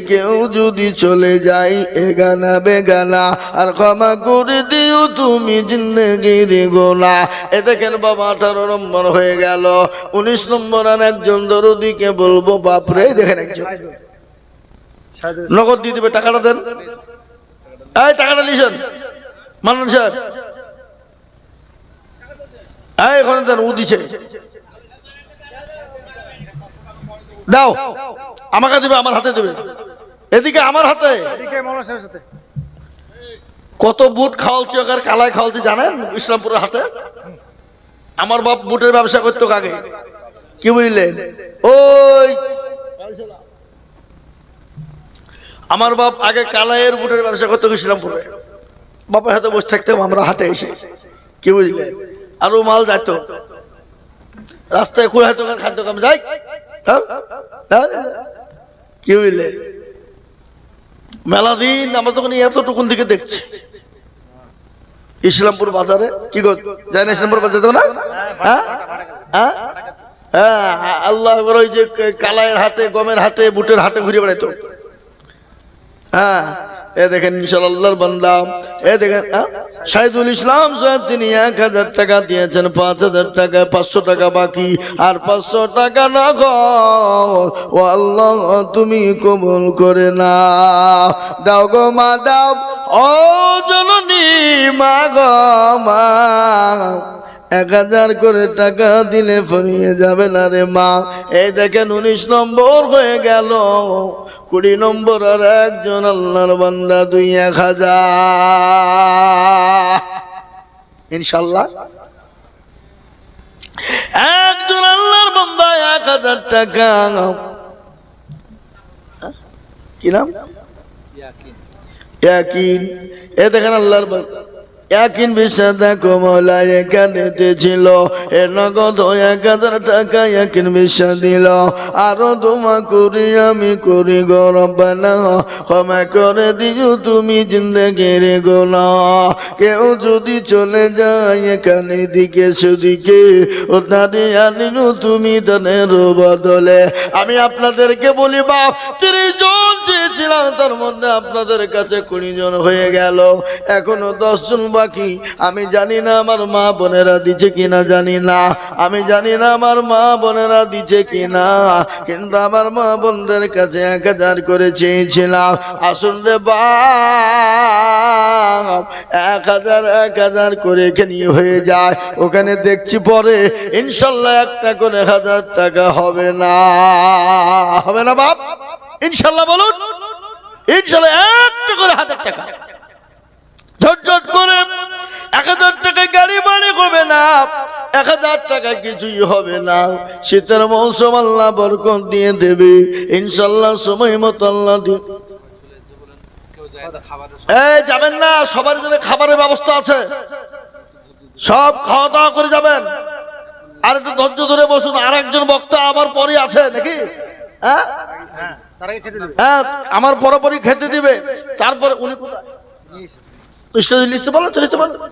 কেউ যদি চলে যায় এগানা বেগানা, আর ক্ষমা করে দিও তুমি জিন্দেগির গুনাহ। এ দেখেন বাবা 18 নম্বর হয়ে গেল। 19 নম্বর আর একজন দরদিকে বলবো বাপরে, দেখেন একজন নগদ দিয়ে দিবে, টাকাটা দেন। এই টাকাটা লিখেন মান্নান সাহেব, এই ওখানে দেন, ও দিছে, দাও আমাকে দিবে, আমার হাতে দিবে, এদিকে আমার হাতে। কত বুট খাওয়ালছি, ওখানে কালাই খাওয়ালছি জানেন ইসলামপুরের হাটে? আমার বাপ বুটের ব্যবসা করতো আগে, কি বুঝলেন? ওই আমার বাপ আগে কালাইয়ের বুটের ব্যবসা করতে গেছিলাম পুরো, বাপের হাতে বসে থাকতাম আমরা হাটে এসে, কি বুঝলেন? আরো মাল যাইত রাস্তায়, খুঁড়ে হয়তো খাদ্য কাম যাই, কি বুঝলেন? মেলা দিন আমরা তখন এতটুকুন দিকে দেখছি ইসলামপুর বাজারে, কি গো যায় না ইসলামপুর বাজারে? তো না, হ্যাঁ হ্যাঁ, হ্যাঁ, আল্লাহ করে ওই যে কালাইয়ের হাটে, গমের হাটে, বুটের হাটে ঘুরে বেড়াইতো। হ্যাঁ, এ দেখেন ইনশাআল্লাহর বান্দা, এ দেখেন শাহিদুল ইসলাম সাহেব, তিনি 1000 টাকা দিয়েছেন, 5000 টাকা, 500 টাকা বাকি, আর 500 টাকা নগদ। ও আল্লাহ, তুমি কবুল করে নাও, দাও গো মা দাও, ও জননী মা গো মা, 1000 করে টাকা দিলে ফুরিয়ে যাবে না রে মা। এই দেখেন 19 নম্বর হয়ে গেল, 20 নম্বর আর একজন আল্লাহর বান্দা 1000 ইনশাআল্লাহ। একজন আল্লাহর বান্দা 1000 টাকা, কি নাম? ইয়াকিন। এ দেখেন আল্লাহর বান্দা ইয়াকিন বিশ্বাস, দেখো মৌলা এখানে ছিল, এ নগদ 1000 টাকা ইয়াকিন বিশ্বাস দিল। আরো দোয়া করি আমি করি গো রব্বানা, ক্ষমা করে দিও তুমি জিন্দেগির গুনাহ। কেউ যদি চলে যায় এখানে দিকে সেদিকে, ও তারে আনিনু তুমি দানের বদলে। আমি আপনাদেরকে বলি বাপ, 30 জন চেয়েছিলাম, তার মধ্যে আপনাদের কাছে 20 জন হয়ে গেল, এখনো 10 জন বাকি। আমি জানি না আমার মা বোনেরা দিচ্ছে কিনা, জানি না, আমি জানি না আমার মা বোনেরা দিচ্ছে কিনা, কিন্তু আমার মা বোনদের কাছে 1000 করে চেয়েছিলাম। আসুন রে বাপ, 1000 করে এখানে হয়ে যায়, ওখানে দেখছি পরে ইনশাল্লাহ একটা করে 1000 টাকা হবে না, হবে না বাপ? ইনশাল্লাহ বলুন, ইনশাল্লাহ একটা করে 1000 টাকা, ঝটঝট করে 1000 টাকায় গাড়ি বাড়ি হবে না, 1000 টাকা কিছুই হবে না। শীতের মৌসুম আল্লাহ বরকত দিয়ে দেবে ইনশাল্লাহ, সময় মতো আল্লাহ দিয়ে। এই যাবেন না, সবার জন্য খাবারের ব্যবস্থা আছে, সব খাওয়া দাওয়া করে যাবেন। আর একটু ধৈর্য ধরে বসুন, আর একজন বক্তা আমার পরে আছে নাকি? হ্যাঁ, হ্যাঁ, আমার পরপরই খেতে দিবে। তারপরে উনি কোথায়?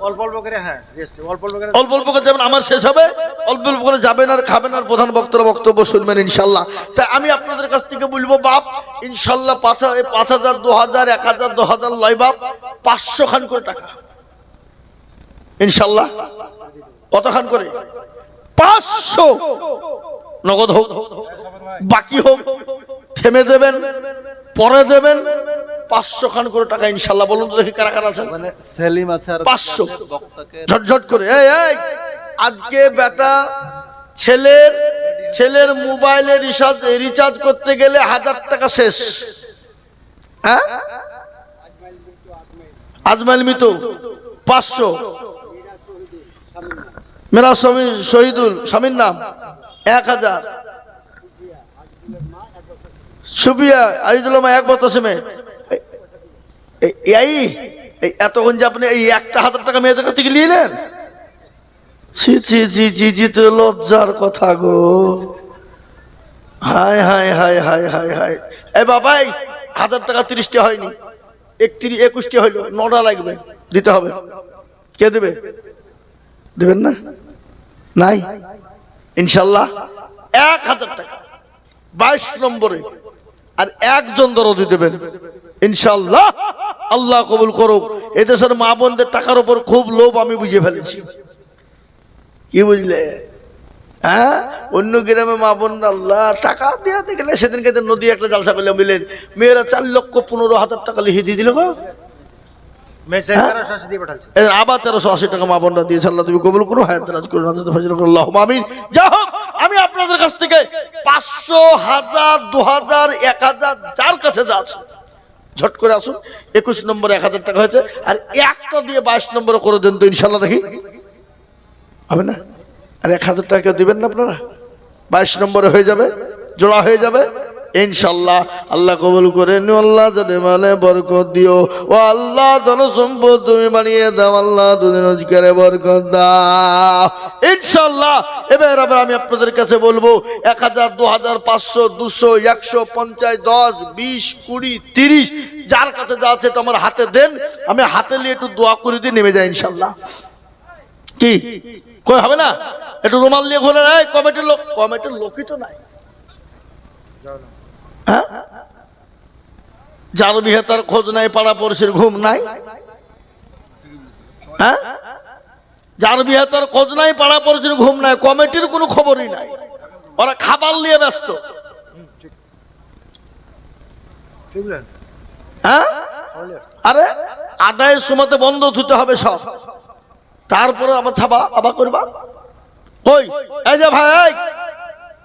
অল্প অল্প করে যাবেন, আমার শেষ হবে, অল্প অল্প করে যাবেন আর খাবেন, আর প্রধান বক্তার বক্তব্য শুনবেন ইনশাল্লাহ। তাই আমি আপনাদের কাছ থেকে বলবো বাপ, ইনশাল্লাহ 5000, 2000, 1000, 2000 লয় বাপ, 500 খান করে টাকা ইনশাল্লাহ। কত খান করে? 500 নগদ হোক, বাকি হোক, থেমে দেবেন, পরে দেবেন, 500 খান করে টাকা ইনশাল্লাহ। বলুন তো দেখি কারা কারা আছেন? মানে সেলিম আছে আর 500 বক্তাকে ঝটঝট করে। এই আজকে বেটা ছেলের মোবাইলে রিচার্জ করতে গেলে 1000 টাকা শেষ। হ্যাঁ, আজমাইল মিতু 500, মেরা স্বামী শহীদুল স্বামীর নাম 1000, সুবিয়া আইদুল মা 1 বছর। এই এতক্ষণ যে আপনি এই একটা 1000 টাকা মেয়েদের কাছ থেকে নিয়ে নেন, জি জি জি জি জি, তো লজ্জার কথা গো। হায় হায় হায় হায় হায় হায়। এই বাবাই 1000 টাকা 30টা হয়নি, 21টা হইলো, 9টা লাগবে, দিতে হবে। কে দেবে? দেবেন না? নাই ইনশাল্লাহ 1000 টাকা 22 নম্বরে, আর একজন দরদি দেবেন ইনশাল্লাহ। আল্লাহ কবুল করুক। এদেশের মা বোনদের টাকার উপর খুব লোভ আমি বুঝে ফেলেছি, কি বুঝলে? হ্যাঁ, অন্য গ্রামে মা বোন আল্লাহ টাকা দেওয়াতে গেলে, সেদিনকে নদী একটা জালসা করলে মিলেন, মেয়েরা 4,15,000 টাকা লিখে দিয়ে দিল গো, আবার 1380 টাকা মা বোনরা দিয়েছে। আল্লাহ তুমি কবুল করো, হায়াত দারাজ করো, নাজাত ফাজিল করো, আল্লাহুম্মা আমিন। যা হোক, আমি আপনাদের কাছ থেকে 500, 1000, 2000, 1000 যার কাছে যা আছে ঝট করে আসুন। 21 নম্বরে 1000 টাকা হয়েছে, আর একটা দিয়ে 22 নম্বরে করে দেন তো ইনশাল্লাহ, দেখি হবে না? আর 1000 টাকা দিবেন না আপনারা, 22 নম্বরে হয়ে যাবে, জোড়া হয়ে যাবে ইনশাল্লাহ। আল্লাহ কবুল করে নিও, আল্লাহ যাতে মানে বরকত দিও, ও আল্লাহ ধন সম্পদ তুমি বানিয়ে দাও, আল্লাহ দুদিন রোজগারে বরকত দাও ইনশাল্লাহ। এবার আমি আপনাদের কাছে বলবো 1000, 2000, 500, 200, 150, 10, 20, 20, 30 যার কাছে যা আছে তোমার হাতে দেন, আমি হাতে নিয়ে একটু দোয়া করে দিয়ে নেমে যাই ইনশাল্লাহ। কি কই হবে না? একটু রুমাল নিয়ে ঘুরে এই কমিটির লোকই তো নাই। হ্যাঁ, যার বিহে তার খোঁজ নাই, পাড়া পড়শির ঘুম নাই। হ্যাঁ, যার বিহে তার খোঁজ নাই, পাড়া পড়শির ঘুম নাই, কমিটির কোনো খবরই নাই, ওরা খাবার নিয়ে ব্যস্ত। হ্যাঁ, আরে আদায়ের সময়তে বন্ধ হতে হবে সব, তারপরে আবার ছাবা আবার করবা। ওই এই যে ভাই,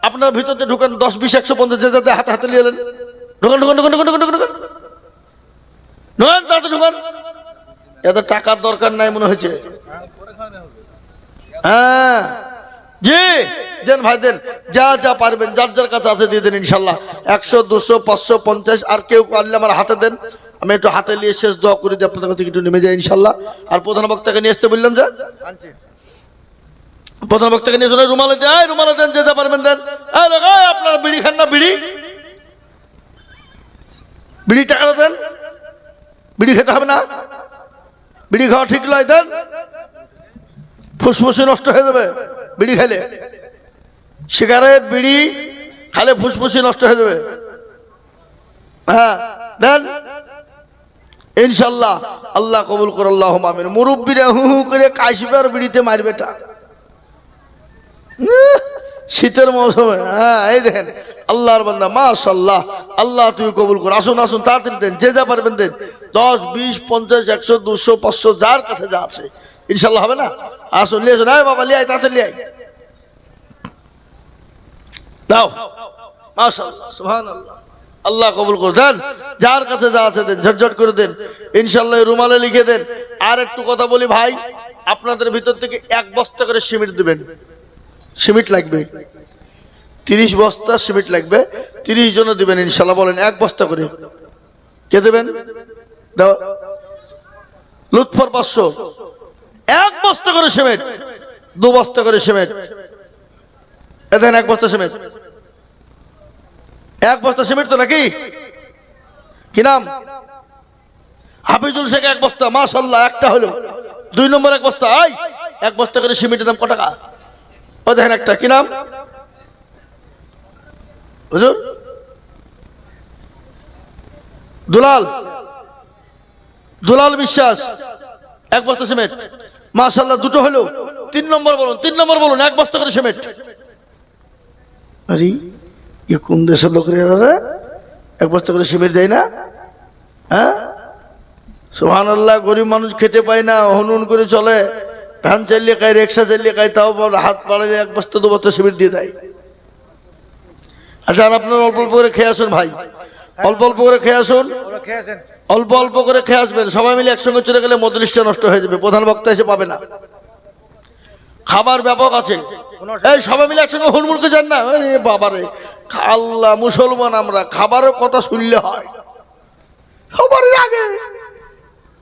আপনার ভিতরে ঢুকেন, 10 20 150 যে যাতে হাতে হাতে নিয়ে এলেন, ঢুকেন ঢুকেন ঢুকেন ঢুকেন ঢুকেন ঢুকেন ঢুকেন তাতে ঢুকেন। এদের টাকার দরকার নাই মনে হয়েছে। হ্যাঁ জি দেন ভাই দেন, যা যা পারবেন যার যার কাছে আছে দিয়ে দেন ইনশাল্লাহ। 100 200 500 50, আর কেউ পারলে আমার হাতে দেন, আমি একটু হাতে নিয়ে শেষ দোয়া করে দিই আপনাদের কাছে একটু নেমে যায় ইনশাল্লাহ। আর প্রধান বক্তাকে নিয়ে আসতে বললাম যে, প্রধান বক্তাকে নিয়ে চলে রুমালে দেন, রুমালে দেন, যেতে পারবেন দেন। আপনার বিড়ি খান না? বিড়ি টাকাটা দেন, বিড়ি খেতে হবে না, বিড়ি খাওয়া ঠিক নয়, দেন, ফুসফুসে নষ্ট হয়ে যাবে বিড়ি খেলে। সিগারেট বিড়ি খালে ফুসফুসে নষ্ট হয়ে যাবে। হ্যাঁ দেন ইনশাল্লাহ, আল্লাহ কবুল করে, আল্লাহুম্মা আমিন। মুরব্বিরা হু হু করে কাশিবার বিড়িতে মারবে টা শীতের মৌসুমে। হ্যাঁ এই দেখেন আল্লাহর বান্দা, মাশাআল্লাহ, আল্লাহ তুমি কবুল করো। আসুন আসুন তাড়াতাড়ি দেন, যে যা পারবেন দেন, 10 20 50 100 200 500 যার কাছে যা আছে ইনশাল্লাহ হবে না। আসুন নিয়ে আসুন, বাবা লিয়ে আয়, তাড়াতাড়ি লিয়ে আয়, দাও। মাশাআল্লাহ, সুবহানাল্লাহ, আল্লাহ কবুল করে। দেন যার কাছে যা আছে দেন, ঝটঝট করে দেন ইনশাল্লাহ, রুমালে লিখে দেন। আর একটু কথা বলি ভাই, আপনাদের ভিতর থেকে 1 বস্তা করে সিমেন্ট দিবেন। সিমেন্ট লাগবে 30 বস্তা সিমেন্ট লাগবে, 30 জন দিবেন ইনশাল্লাহ। বলেন 1 বস্তা করে, কে দেবেন? দাও লুৎফর 500, 1 বস্তা করে সিমেন্ট, 2 বস্তা করে সিমেন্ট, এ দেন 1 বস্তা সিমেন্ট, 1 বস্তা সিমেন্ট তো নাকি? কি নাম? হাফিজুল শেখ 1 বস্তা, মাশাআল্লাহ, একটা হলো। 2 নম্বর 1 বস্তা, 1 বস্তা করে সিমেন্টের দাম কত টাকা? ও দেখেন একটা, কি নাম হুজুর? দুলাল বিশ্বাস, 1 বস্তা সিমেন্ট, মাশাআল্লাহ, 2টো হলো। 3 নম্বর বলুন, 3 নম্বর বলুন, 1 বস্তা করে সিমেন্ট। আরে এ কোন দেশের লোক রে? 1 বস্তা করে সিমেন্ট দেয় না? হ্যাঁ সুবহানাল্লাহ, গরিব মানুষ খেতে পায় না, হনুন করে চলে, ভ্যান চালিয়ে খায়, রিক্সা চালিয়ে খায়, তাও হাত বাড়ালে 1 বস্তা 2 বস্তা সিমেন্ট দিয়ে দেয়। আচ্ছা আপনার অল্প অল্প করে খেয়ে আসুন ভাই, অল্প অল্প করে খেয়ে আসুন, অল্প অল্প করে খেয়ে আসবেন। সবাই মিলে একসঙ্গে চলে গেলে মজলিসটা নষ্ট হয়ে যাবে, প্রধান বক্তা এসে পাবে না। খাবার ব্যাপক আছে, এই সবাই মিলে একসঙ্গে হুড়মুড়কে যান না। আরে বাবারে, আল্লাহ, মুসলমান আমরা, খাবারের কথা শুনলে হয় সবার আগে,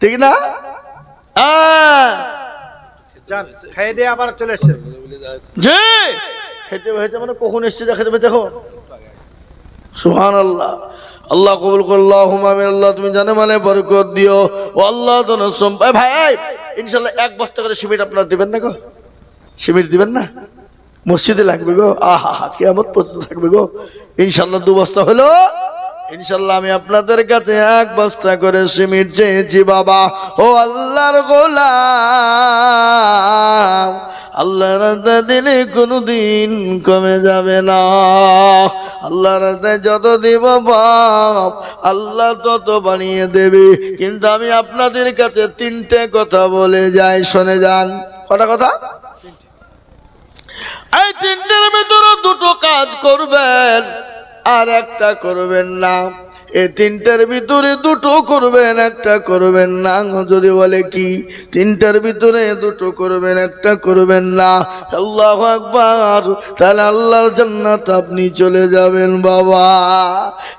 ঠিক না? খেয়ে দিয়ে আবার চলে এসছে, যে খেতে হয়েছে মানে কখন এসছে যা খেতে হবে দেখো। সুবহানাল্লাহ, আল্লাহ কবুল করো, আল্লাহুম্মা আমিন। আল্লাহ তুমি জানে মানে বরকত দিও, ও আল্লাহ তোমার সম্পদ। ভাই ইনশাআল্লাহ 1 বস্তা করে সিমেন্ট আপনারা দিবেন না গো? সিমেন্ট দিবেন না? মসজিদে লাগবে গো, আহা কিয়ামত পর্যন্ত থাকবে গো ইনশাআল্লাহ। 2 বস্তা হলো ইনশাআল্লাহ। আমি আপনাদের কাছে 1 বস্তা করে সিমেন্ট চেয়েছি বাবা। ও আল্লাহর গোলাম, আল্লাহর রাস্তা দিলে কোনোদিন কমে যাবে না। আল্লাহর রাস্তায় যত দিব বাপ, আল্লাহ তত বানিয়ে দেবে। কিন্তু আমি আপনাদের কাছে 3টে কথা বলে যাই, শুনে যান। কটা কথা? এই 3টের ভিতরে 2টো কাজ করবেন আর একটা করবেন না। এই 3টের ভিতরে 2টো করবেন, একটা করবেন না। যদি বলে কি 3টার ভিতরে 2টো করবেন, একটা করবেন না, আল্লাহু আকবার, তাহলে আল্লাহর জান্নাত আপনি চলে যাবেন বাবা।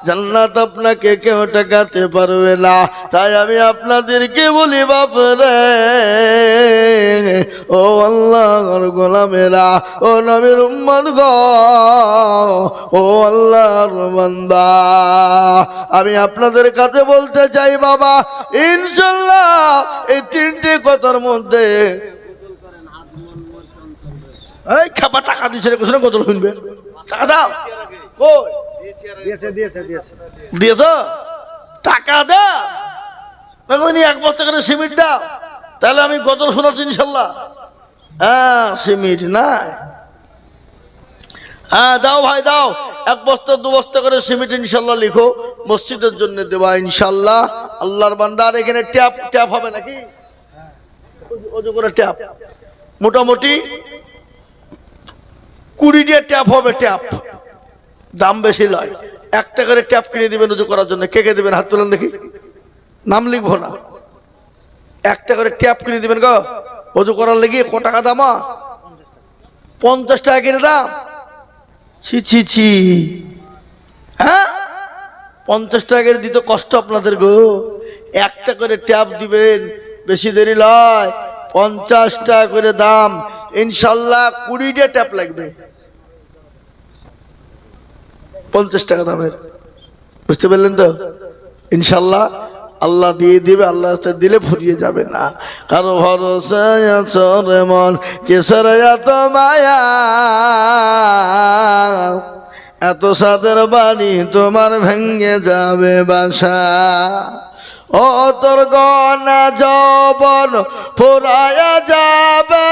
জান্নাত আপনাকে কেউ টাকাতে পারবে না। তাই আমি আপনাদেরকে বলি বাপরে, ও আল্লাহর গোলামেরা, ও নবীর উম্মত গো, ও আল্লাহর বান্দা, আমি আপনাদের কাছে বলতে চাই বাবা, ইনশাআল্লাহ এই 3টে কথার মধ্যে এই খাপা টাকা দিছে রে কোথাও গোসল শুনবে টাকা দাও কই দিয়েছে দিয়েছে দিয়েছে দিয়েছ টাকা দাও তখন এক বস্তা করে সিমেন্ট দাও তাহলে আমি গজল শোনাচ্ছি ইনশাল্লাহ হ্যাঁ সিমেন্ট নাই হ্যাঁ দাও ভাই দাও এক বস্তা দু বস্তা করে সিমেন্ট ইনশাল্লাহ লিখো মসজিদের জন্য দেবা ইনশাল্লাহ আল্লাহর বান্দার এখানে ট্যাপ ট্যাপ হবে নাকি ওই করে ট্যাপ মোটামুটি 20টা ট্যাপ হবে ট্যাপ দাম বেশি নয় 1 টাকার ট্যাপ কিনে দিবেন উজু করার জন্য কে কে দেবেন হাত তুলেন দেখি নাম লিখবো না 1 টাকার ট্যাপ কিনে দিবেন গো উজু করার লেগে কত টাকা দাম 50 টাকা কিনে দাম ছি ছি ছি হ্যাঁ 50 টাকা করে দিতে কষ্ট আপনাদের গো 1 টাকা করে ট্যাপ দিবেন বেশি দেরি নয় 50 টাকা করে দাম ইনশাল্লাহ 20টা ট্যাপ লাগবে 50 টাকা দামের বুঝতে পারলেন তো ইনশাল্লাহ আল্লাহ দিয়ে দিবে আল্লাহ দিলে ফুরিয়ে যাবে না কারো ভরসায় আছো রে মন কিসের এত মায়া এত সাদের বাড়ি তোমার ভেঙে যাবে বাসা ও তোর গনা যৌবন ফুরায়া যাবে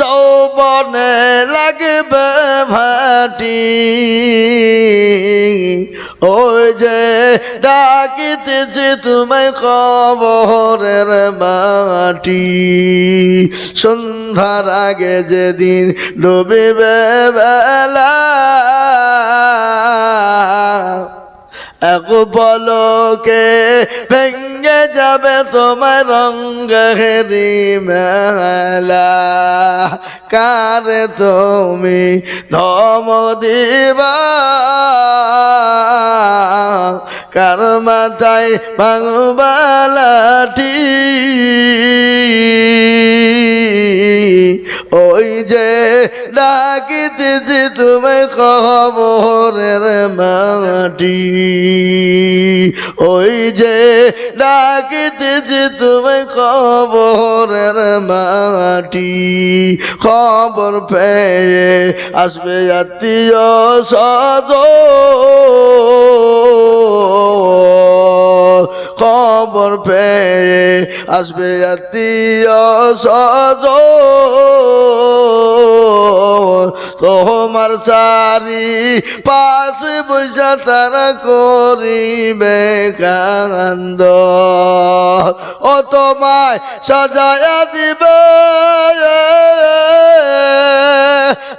যৌবনে লাগবে ভাটি ওই যে ডাকিতেছি তোমায় কবরের মাটি সন্ধ্যার আগে যেদিন ডুবিবে বেলা এক পলকে ভেঙে যাবে তোমার রঙ্গেরি মেলা কারে তুমি ধম দিবা কার মাথায় ভাঙবালাটি ওই যে ডাকিতেছি তুমি কবরের মাটি ওই যে ডাকিতেছি তুমি কবরের মাটি খবর পেয়ে আসবে আত্মীয় স্বজন খবর পেয়ে আসবে আত্মীয় স্বজন তোমার চারি পাশ বৈশা তারা করিবে কান্দ ও তোমায় সাজায়া দিবে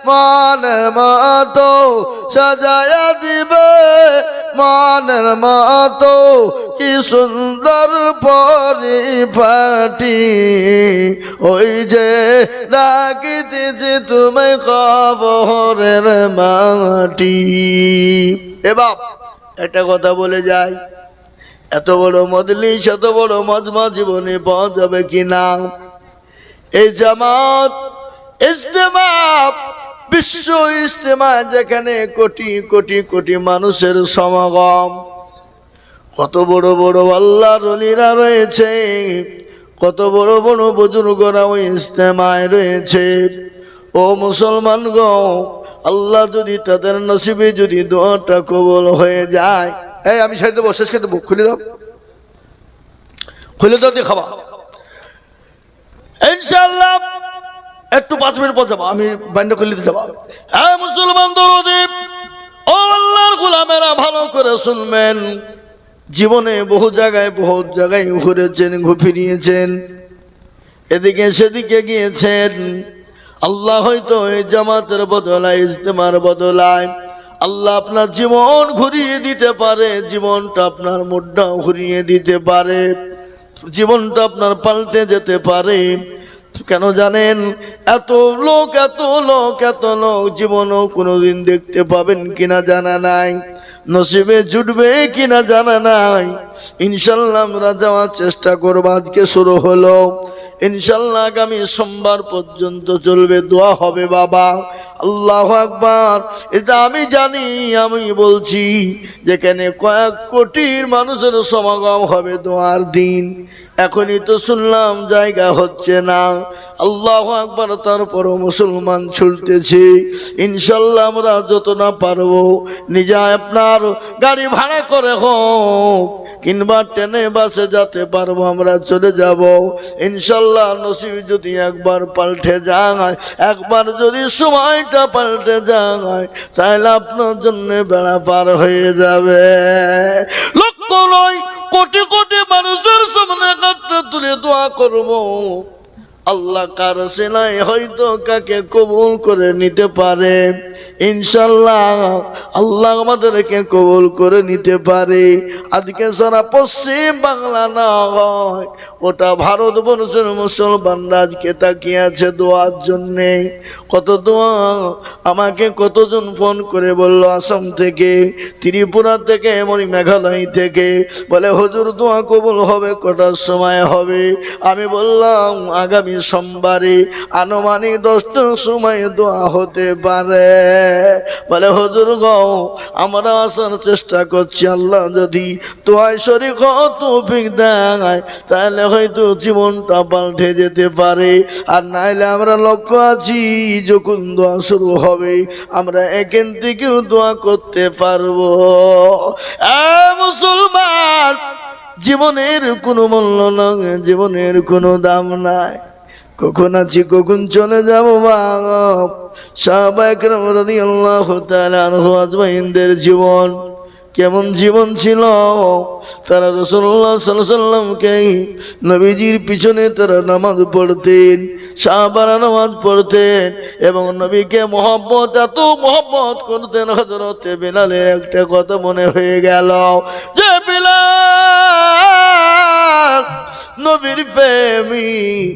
মনের মতো সাজায়া দিবে মনের মতো কি সুন্দর পরিপাটি ওই যে ডাকিতেছি তুমি কবরের মাটি এ বাপ একটা কথা বলে যাই এত বড় মজলিস এত বড় মজমা জীবনে পাওয়া যাবে কিনা এই জামাত ইজতেমা বিশ্ব ইজতেমা যেখানে কোটি কোটি কোটি মানুষের সমাগম কত বড় বড় আল্লাহর ওলিরা রয়েছে কত বড় বড় বুজুর্গরা ওই ইজতেমায় রয়েছে ও মুসলমান গো আল্লাহ যদি তাদের নসিবে যদি দোয়াটা কবুল হয়ে যায় এই আমি ছেড়ে দেবো শেষ করে দেবো খুলে দাও দিয়ে খাবা ইনশাআল্লাহ একটু 5 মিনিট পর যাবো আমি বান্ড খুলে দিতে যাবো হ্যাঁ মুসলমান দরদি ও আল্লাহর গোলামেরা ভালো করে শুনবেন জীবনে বহু জায়গায় ঘুরেছেন ফিরিয়েছেন এদিকে সেদিকে গিয়েছেন আল্লাহ হয়তো এই জামাতের বদলায় ইজতেমার বদলায় আল্লাহ আপনার জীবন ঘুরিয়ে দিতে পারে জীবনটা আপনার মুডটাও ঘুরিয়ে দিতে পারে জীবনটা আপনার পাল্টে যেতে পারে কেন জানেন এত লোক জীবনও কোনোদিন দেখতে পাবেন কিনা জানা নাই নসিবে জুটবে কিনা জানা নাই ইনশাল্লাহ আমরা যাওয়ার চেষ্টা করব আজকে শুরু হলো ইনশাল্লাহ আগামী সোমবার পর্যন্ত চলবে দোয়া হবে বাবা আল্লাহু আকবার। এটা আমি জানি, আমি বলছি যেখানে কয়েক কোটির মানুষের সমাগম হবে দোয়ার দিন, এখনই তো শুনলাম জায়গা হচ্ছে না। আল্লাহু আকবার। তারপরও মুসলমান ছুটতেছে। ইনশাল্লাহ আমরা যত না পারবো নিজে আপনার গাড়ি ভাড়া করে হোক কিংবা ট্রেনে বাসে যেতে পারবো, আমরা চলে যাব ইনশাল্লাহ। নসিব যদি একবার পাল্টে যায়, একবার যদি সময়টা পাল্টে যায়, তাহলে আপনার জন্য বেড়া পার হয়ে যাবে। লক্ষ নয় কোটি কোটি মানুষের সামনে কাটতে তুলে দোয়া করবো, আল্লাহ কার সেলাই হয়তো কাকে কবুল করে নিতে পারে। ইনশাল্লাহ আল্লাহ আমাদেরকে কবুল করে নিতে পারে। আজকে সারা পশ্চিম বাংলা না হয় ওটা ভারতবর্ষের মুসলমানরা আজকে তাকিয়ে আছে দোয়ার জন্যে। কত দোয়া, আমাকে কতজন ফোন করে বলল আসাম থেকে, ত্রিপুরা থেকে, এমন মেঘালয় থেকে, বলে হুজুর দোয়া কবুল হবে কটার সময় হবে? আমি বললাম আগামী সোমবারে আনুমানিক 10টার সময় দোয়া হতে পারে। বলে হুজুর গো আমরা আসার চেষ্টা করছি, আল্লাহ যদি দোয়ায় শরীক তৌফিক দেয় তাহলে হয়তো জীবনটা পাল্টে যেতে পারে, আর নাইলে আমরা লক্ষ্য আছি যখন দোয়া শুরু হবে আমরা এখান থেকেও দোয়া করতে পারবো। মুসলমান, জীবনের কোনো মূল্য নাই, জীবনের কোনো দাম নাই। কখন আছি কখন চলে যাবো। বাপ সাহাবায়ে কেরাম রাদিয়াল্লাহু তাআলা আনহু আজমাইনদের জীবন কেমন জীবন ছিল? তারা রাসূলুল্লাহ সাল্লাল্লাহু আলাইহি ওয়াসাল্লামকে নবীজির পিছনে তারা নামাজ পড়তেন, সাহাবারা নামাজ পড়তেন এবং নবীকে মহব্বত, এত মহব্বত করতেন। হযরত বিলালের একটা কথা মনে হয়ে গেল যে বিলাল নবীর প্রেমিক।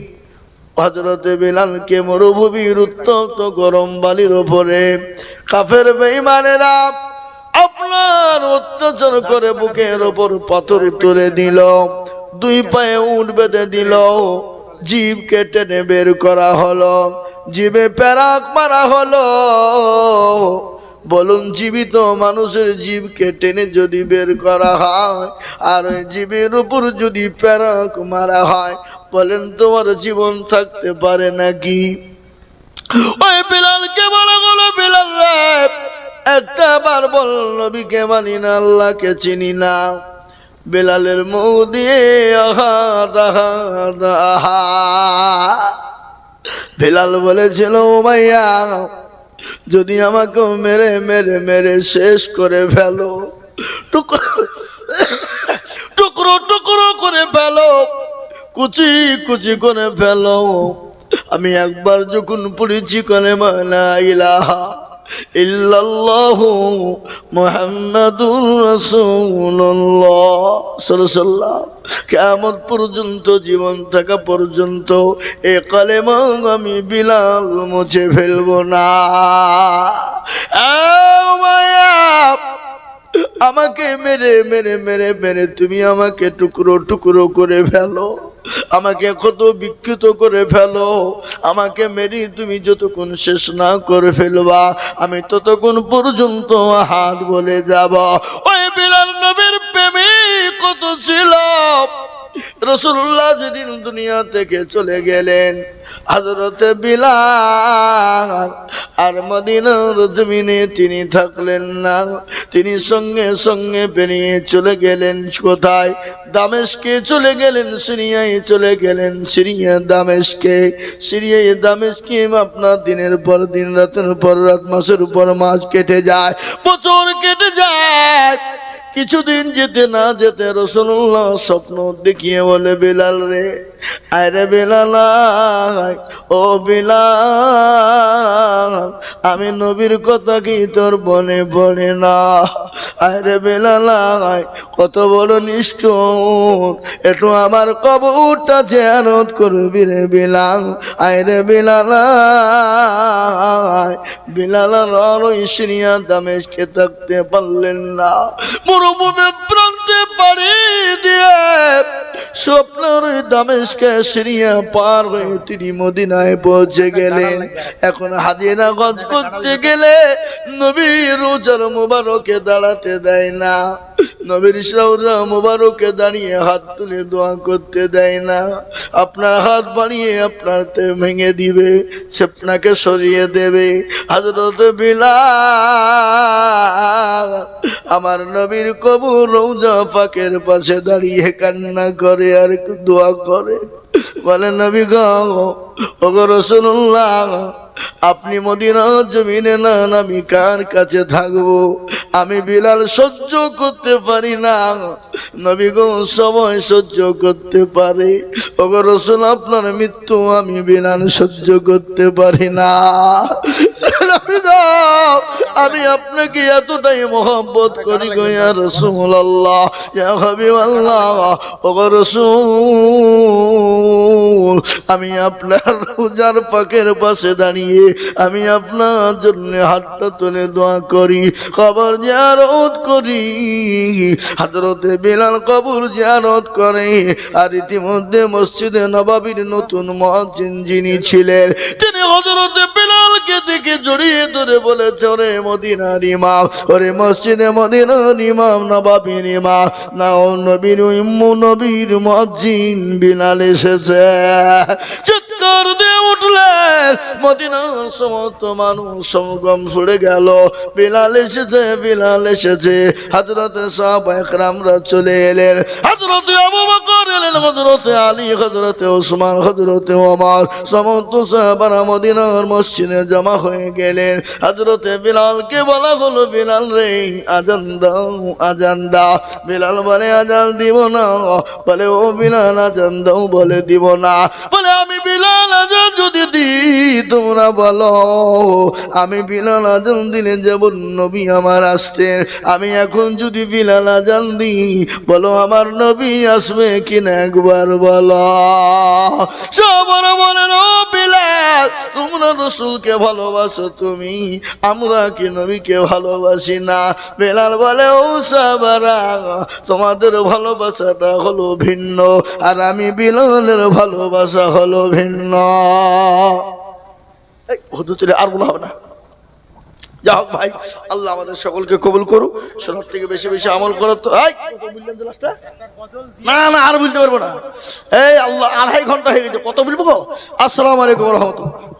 হযরত বিলালকে মরুভূমির উত্তপ্ত গরম বালির উপরে কাফের বেঈমানেরা আপনার অত্যাচার করে বুকের ওপর পাথর তুলে দিল, 2 পায়ে উট বেঁধে দিল, জিভ কেটে বের করা হলো, জিভে প্যারাক মারা হলো। বলুন জীবিত মানুষের জিভকে টেনে যদি বের করা হয় আর ওই জীবের উপর যদি প্যারাক মারা হয়, বলেন তোমার জীবন থাকতে পারে নাকি? ওই বিলালকে বলা হলো বিলাল রে একটা বার বল নবীকে মানি না, আল্লাহকে চিনি না। বিলালের মুখ দিয়ে আহাদ আহাদ আহাদ। বিলাল বলেছিল উমাইয়া যদি আমাকে মেরে মেরে মেরে শেষ করে ফেলো, টুকরো টুকরো করে ফেলো, কুচি কুচি করে ফেলো, আমি একবার যখন পড়েছি কালেমা লা ইলাহা ইল্লাল্লাহু মুহাম্মাদুর রাসূলুল্লাহ সাল্লাল্লাহু আলাইহি ওয়াসাল্লাম, কিয়ামত পর্যন্ত, জীবন থাকা পর্যন্ত এই কালেমা আমি বিলাল মুছে ফেলবো না। আমাকে মেরে মেরে মেরে মেরে তুমি আমাকে টুকরো টুকরো করে ফেলো, আমাকে কত বিকৃত করে ফেলো, আমাকে মেরে তুমি যতক্ষণ শেষ না করে ফেলবা আমি ততক্ষণ পর্যন্ত হাত বলে যাব। ওই বিলাল নবীর প্রেমিক কত ছিল। রাসূলুল্লাহ যেদিন দুনিয়া থেকে চলে গেলেন, হযরত বিলাল আর মদিনার জমিনে তিনি থাকলেন না, তিনি সঙ্গে সঙ্গে বেরিয়ে চলে গেলেন কোথায়? দামেস্কে চলে গেলেন, সিরিয়ায় চলে গেলেন, সিরিয়া দামেস্কে। সিরিয়ায় দামেস্কে আপনার দিনের পর দিন, রাতের পর রাত, মাসের পর মাস কেটে যায়, বছর কেটে যায়। কিছুদিন যেতে না যেতে রাসূলুল্লাহ স্বপ্ন দেখিয়ে বলে বিলাল রে, আরে বিলাল ও বিলাল, আমি নবীর কথা কি তোর মনে পড়ে না? আরে বিলাল কত বড় নিষ্ঠুর, একটু আমার কবরটা জিয়ারত করবি রে বিলাল। আরে বিলাল, বিলাল আর ওই সিরিয়া দামেস্কে থাকতে পারলেন না, মরুভূমি প্রান্তে সমুদ্রে পাড়ি দিয়ে স্বপ্নের দামেস্কে সিরিয়া পার হয়ে তিনি মদিনায় পৌঁছে গেলেন। এখন হাজিরা হজ করতে গেলে নবীর রোজার মোবারকে দাঁড়াতে দেয় না, নবীর রোজা মোবারকে দাঁড়িয়ে হাত তুলে দোয়া করতে দেয় না। আপনার হাত বাড়িয়ে আপনার ভেঙে দিবে, আপনাকে সরিয়ে দেবে। হযরত বিলাল আমার নবীর কবর রওজা পাকের পাশে দাঁড়িয়ে কান্না করে আর দোয়া করে, বলে নবী গো, ওগো রাসূলুল্লাহ, আপনি মদিনার জমিনে নেন, আমি কার কাছে থাকবো? আমি বিলাল সহ্য করতে পারি না। নবী গো, সবাই সহ্য করতে পারে, ওগো রাসূল আপনার মৃত্যু আমি বিলাল সহ্য করতে পারি না। নবী গো, আমি আপনাকে এতটাই মহব্বত করি গো ইয়া রাসূলুল্লাহ, ইয়া হাবিবাল্লাহ, ওগো রাসূল, আমি আপনার রোজার পাকের পাশে দাঁড়িয়ে আমি আপনার জন্য হাতটা তুলে দোয়া করি, কবর জিয়ারত করি। হযরতে বিলাল কবর জিয়ারত করে। আর ইতিমধ্যে মসজিদে নববীর নতুন মুয়াজ্জিন যিনি ছিলেন, তিনি হযরতে বিলালকে দেখে জড়িয়ে ধরে বলেছে, ওরে মদিনার ইমাম, ওরে মসজিদে মদিনার ইমাম, নববীর ইমাম, না ও নবীর ইম্মু, নবীর মুয়াজ্জিন বিলাল এসেছে। চিৎকার দিয়ে উঠলেন, মদিনার সমস্ত মানুষ সমাগম ছুড়ে গেল, বিলাল এসেছে, বিলাল এসেছে। হযরতে সাহাবায়ে কেরামরা চলে এলেন, হযরতে আবু বকর এলেন, হযরতে আলী, হযরতে ওসমান, হযরতে ওমর, সমস্ত সাহাবারা মদিনার মসজিদে জমা হয়ে গেলেন। হযরতে বিলালকে বলা হলো, বিলাল রে, আজান দাও, আজান দাও। বিলাল বলে, আজান দিব না। বলে, ও বিলাল আজান দাও। বলে, দিব না। বলে, আমি বিলাল আজান যদি দিই তোমরা বলো, আমি বিলাল আজান দিলে যেমন নবী আমার আসতেন, আমি এখন যদি বিলাল আজান দিই, বলো আমার নবী আসবে কিনা একবার বলো। সবার বলেন, ও বিলাল, তোমরা রাসূলকে ভালোবাসো তুমি, আমরা কি নবীকে ভালোবাসি না? বিলাল বলে, ও সাহাবারা, তোমাদের ভালোবাসাটা হলো ভিন্ন, আর আমি বিলালের ভালোবাসা হলো ভিন্ন। হুজুর আর বলা হবে না। যা হোক ভাই, আল্লাহ আমাদের সকলকে কবুল করুক, শোনার থেকে বেশি বেশি আমল করো। তো না না, আর বলতে পারবো না। এই আল্লাহ, 2.5 ঘন্টা হয়ে গেছে, কত বলবো গো? আসসালামু আলাইকুম ওয়া রাহমাতুল্লাহ।